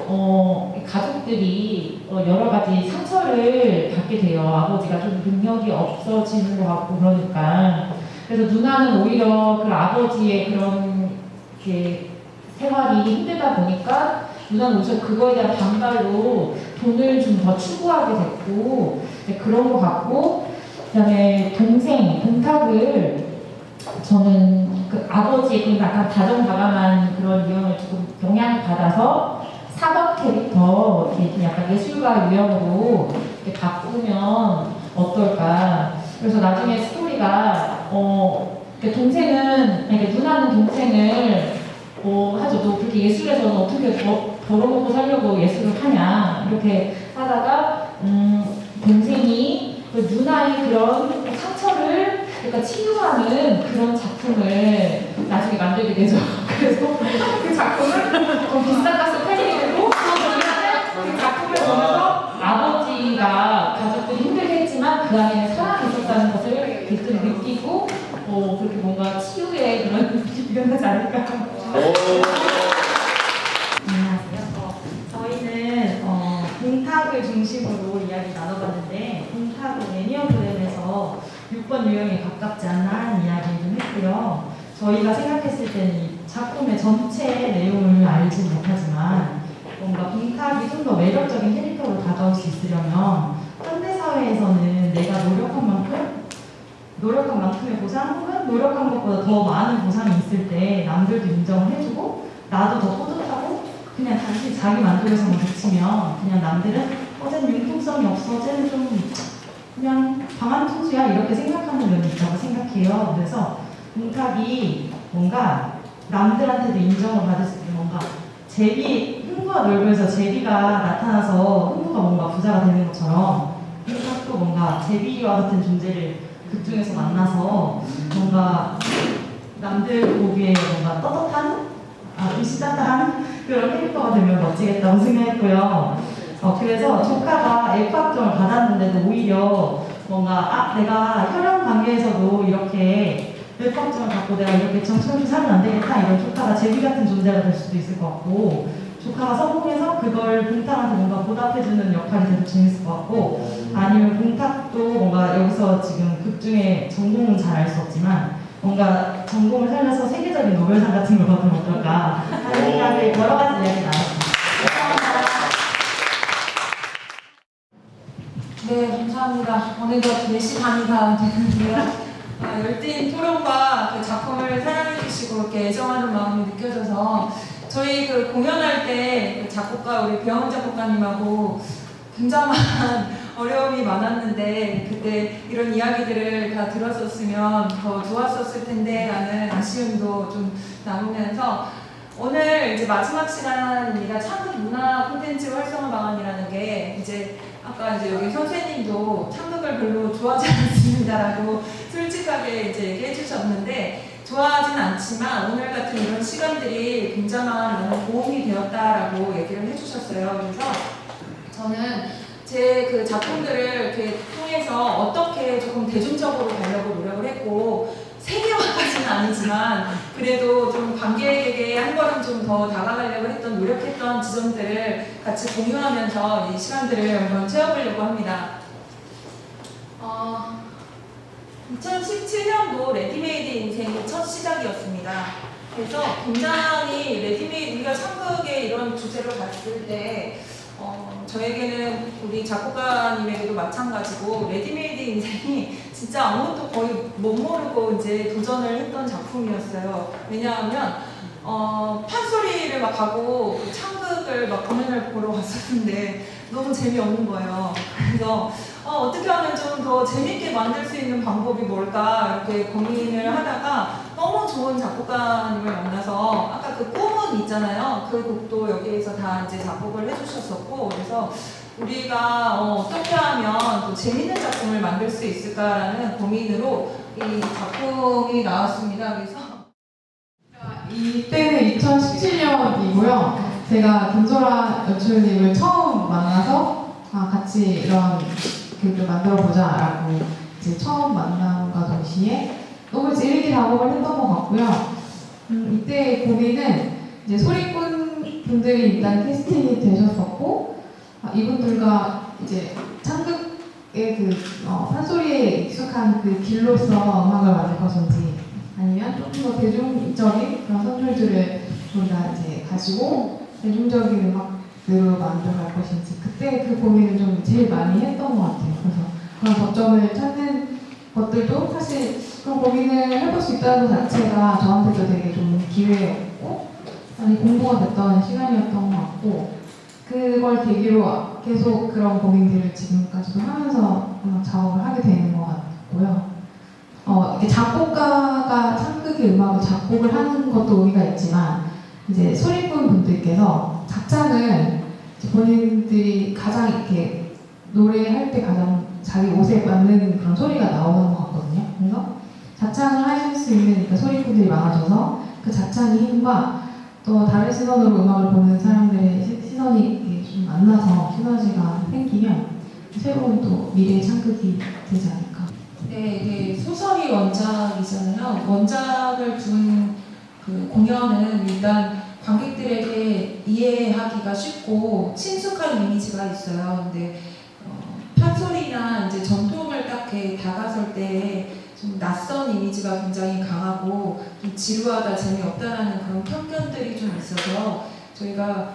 가족들이 여러 가지 상처를 받게 돼요. 아버지가 좀 능력이 없어지는 것 같고 그러니까. 그래서 누나는 오히려 그 아버지의 그런 이렇게 생활이 힘들다 보니까 누나는 오히려 그거에 대한 반발로 돈을 좀 더 추구하게 됐고 그런 것 같고, 그다음에 동탁을 저는 그 아버지의 그 약간 다정다감한 그런 유형을 조금 영향을 받아서 4번 캐릭터 이렇게 약간 예술가 유형으로 이렇게 바꾸면 어떨까. 그래서 나중에 스토리가 누나는 동생을 하죠. 너 그렇게 예술에서는 어떻게 벌어먹고 살려고 예술을 하냐 이렇게 하다가 동생이 그 누나의 그런 상처를 그러니까 치유하는 그런 작품을 나중에 만들게 되죠. 그래서 그 작품을 비싼 값을 팔리게 되고, 그 작품을 보면서 아버지가 가족들이 힘들게 했지만 그 안에는 사랑이 있었다는 것을 그때 느끼고 그렇게 뭔가 치유의 그런 일어나지 않을까. 안녕하세요. 저희는 동탁을 중심으로 이야기 나눠봤는데, 동탁은 애니어그램에서 6번 유형에 가깝지 않나 하는 이야기를 좀 했고요. 저희가 생각했을 때는 이 작품의 전체 내용을 알지 못하지만 뭔가 동탁이 좀 더 매력적인 캐릭터로 다가올 수 있으려면 현대사회에서는 내가 노력한 만큼의 보상 혹은 노력한 것보다 더 많은 보상이 있을 때 남들도 인정을 해주고 나도 더 뿌듯하고, 그냥 단지 자기 만족에서만 그치면 그냥 남들은 쟤는 융통성이 없어, 쟤는 좀 그냥 방한 투수야 이렇게 생각하는 면이 있다고 생각해요. 그래서 동탁이 뭔가 남들한테도 인정을 받을 수 있는, 뭔가 흥부가 놀면서 제비가 나타나서 흥부가 뭔가 부자가 되는 것처럼 동탁도 뭔가 제비와 같은 존재를 극중에서 만나서 뭔가 남들 보기에 뭔가 떳떳한 으시다한 그런 캐릭터가 되면 멋지겠다고 생각했고요. 그래서 조카가 F학점을 받았는데도 오히려 뭔가 내가 혈연 관계에서도 이렇게 F학점을 받고 내가 이렇게 정신없이 살면 안 되겠다, 이런 조카가 제비 같은 존재가 될 수도 있을 것 같고, 조카가 성공해서 그걸 동탁한테 뭔가 보답해주는 역할이 돼도 재밌을 것 같고, 아니면 동탁도 뭔가 여기서 지금 극중에 전공은 잘 알 수 없지만 뭔가 전공을 살려서 세계적인 노벨상 같은 걸 받으면 어떨까 하는 생각을 여러 가지 이야기 나눴습니다. 네, 감사합니다. 오늘도 4시 반이 다 됐는데요. 열띤 토론과 그 작품을 사랑해주시고 이렇게 애정하는 마음이 느껴져서 저희 그 공연할 때그 작곡가 우리 배원 작곡가님하고 굉장한 어려움이 많았는데 그때 이런 이야기들을 다 들었었으면 더 좋았었을 텐데 라는 아쉬움도 좀 남으면서 오늘 이제 마지막 시간입니다. 창극 문화 콘텐츠 활성화 방안이라는 게 이제 아까 이제 여기 선생님도 창극을 별로 좋아하지 않습니다라고 솔직하게 이제 얘기해 주셨는데 좋아하진 않지만 오늘 같은 이런 시간들이 굉장한 도움이 되었다라고 얘기를 해주셨어요. 그래서 저는 제 그 작품들을 이렇게 통해서 어떻게 조금 대중적으로 가려고 노력을 했고 세계화까지는 아니지만 그래도 좀 관객에게 한 걸음 좀 더 다가가려고 했던 노력했던 지점들을 같이 공유하면서 이 시간들을 한번 채워보려고 합니다. 2017년도 레디메이드 인생이 첫 시작이었습니다. 그래서 굉장히 레디메이드 우리가 창극의 이런 주제로 봤을 때 저에게는 우리 작곡가님에게도 마찬가지고 레디메이드 인생이 진짜 아무것도 거의 못 모르고 이제 도전을 했던 작품이었어요. 왜냐하면 판소리를 막 가고 창극을 막 공연을 보러 갔었는데 너무 재미없는 거예요. 그래서 어떻게 하면 좀 더 재밌게 만들 수 있는 방법이 뭘까 이렇게 고민을 하다가 너무 좋은 작곡가님을 만나서 아까 그 꿈은 있잖아요. 그 곡도 여기에서 다 이제 작곡을 해주셨었고 그래서 우리가 어떻게 하면 또 재밌는 작품을 만들 수 있을까라는 고민으로 이 작품이 나왔습니다. 그래서 이때는 2017년이고요. 제가 김소라 연출님을 처음 만나서 같이 이런 곡을 만들어보자라고 이제 처음 만남과 동시에 너무 일기 작업을 했던 것 같고요. 이때 고민은 이제 소리꾼 분들이 일단 캐스팅이 되셨었고 이분들과 이제 창극의 그 판소리에 익숙한 그 길로서 음악을 만들 것인지 아니면 조금 더 대중적인 그런 선율들을 우리가 이제 가지고 대중적인 음악으로 만들어갈 것인지 그때 그 고민을 좀 제일 많이 했던 것 같아요. 그래서 그런 거점을 찾는 것들도 사실 그런 고민을 해볼 수 있다는 것 자체가 저한테도 되게 좀 기회였고 많이 공부가 됐던 시간이었던 것 같고 그걸 계기로 계속 그런 고민들을 지금까지도 하면서 작업을 하게 되는 것 같고요. 이렇게 작곡가가 창극의 음악을 작곡을 하는 것도 의미가 있지만 이제 소리꾼 분들께서 작창을 본인들이 가장 이렇게 노래할 때 가장 자기 옷에 맞는 그런 소리가 나오는 것 같거든요. 그래서 자창을 하실 수 있는 그러니까 소리꾼들이 많아져서 그 자창의 힘과 또 다른 시선으로 음악을 보는 사람들의 시선이 좀 만나서 시너지가 생기면 새로운 또 미래의 창극이 되지 않을까. 네, 이게 소설이 원작이잖아요. 원작을 둔 그 공연은 일단 관객들에게 이해하기가 쉽고 친숙한 이미지가 있어요. 근데 판소리나 이제 전통을 딱 이렇게 다가설 때 좀 낯선 이미지가 굉장히 강하고 좀 지루하다, 재미없다라는 그런 편견들이 좀 있어서 저희가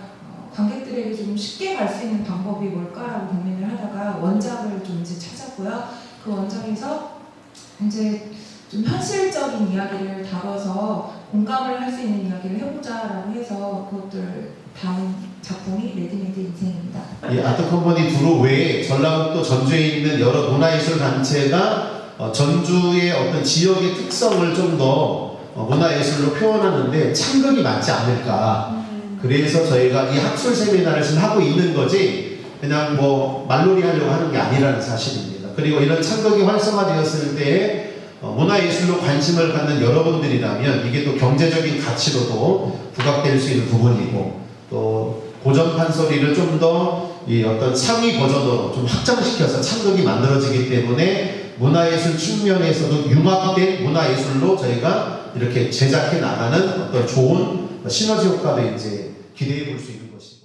관객들에게 좀 쉽게 갈 수 있는 방법이 뭘까라고 고민을 하다가 원작을 좀 이제 찾았고요. 그 원작에서 이제 좀 현실적인 이야기를 다뤄서 공감을 할 수 있는 이야기를 해보자라고 해서 그것들을 담은 작품이 레디메이드 인생입니다. 이 아트컴퍼니 두루 외에 전라북도 전주에 있는 여러 문화예술 단체가 전주의 어떤 지역의 특성을 좀 더 문화예술로 표현하는데 창극이 맞지 않을까. 그래서 저희가 이 학술 세미나를 지금 하고 있는 거지 그냥 뭐 말놀이 하려고 하는 게 아니라는 사실입니다. 그리고 이런 창극이 활성화되었을 때 문화예술로 관심을 갖는 여러분들이라면 이게 또 경제적인 가치로도 부각될 수 있는 부분이고 또 고전 판소리를 좀 더 이 어떤 상위 버전으로 좀 확장시켜서 창극이 만들어지기 때문에 문화예술 측면에서도 융합된 문화예술로 저희가 이렇게 제작해 나가는 어떤 좋은 시너지 효과를 이제 기대해 볼 수 있는 것입니다.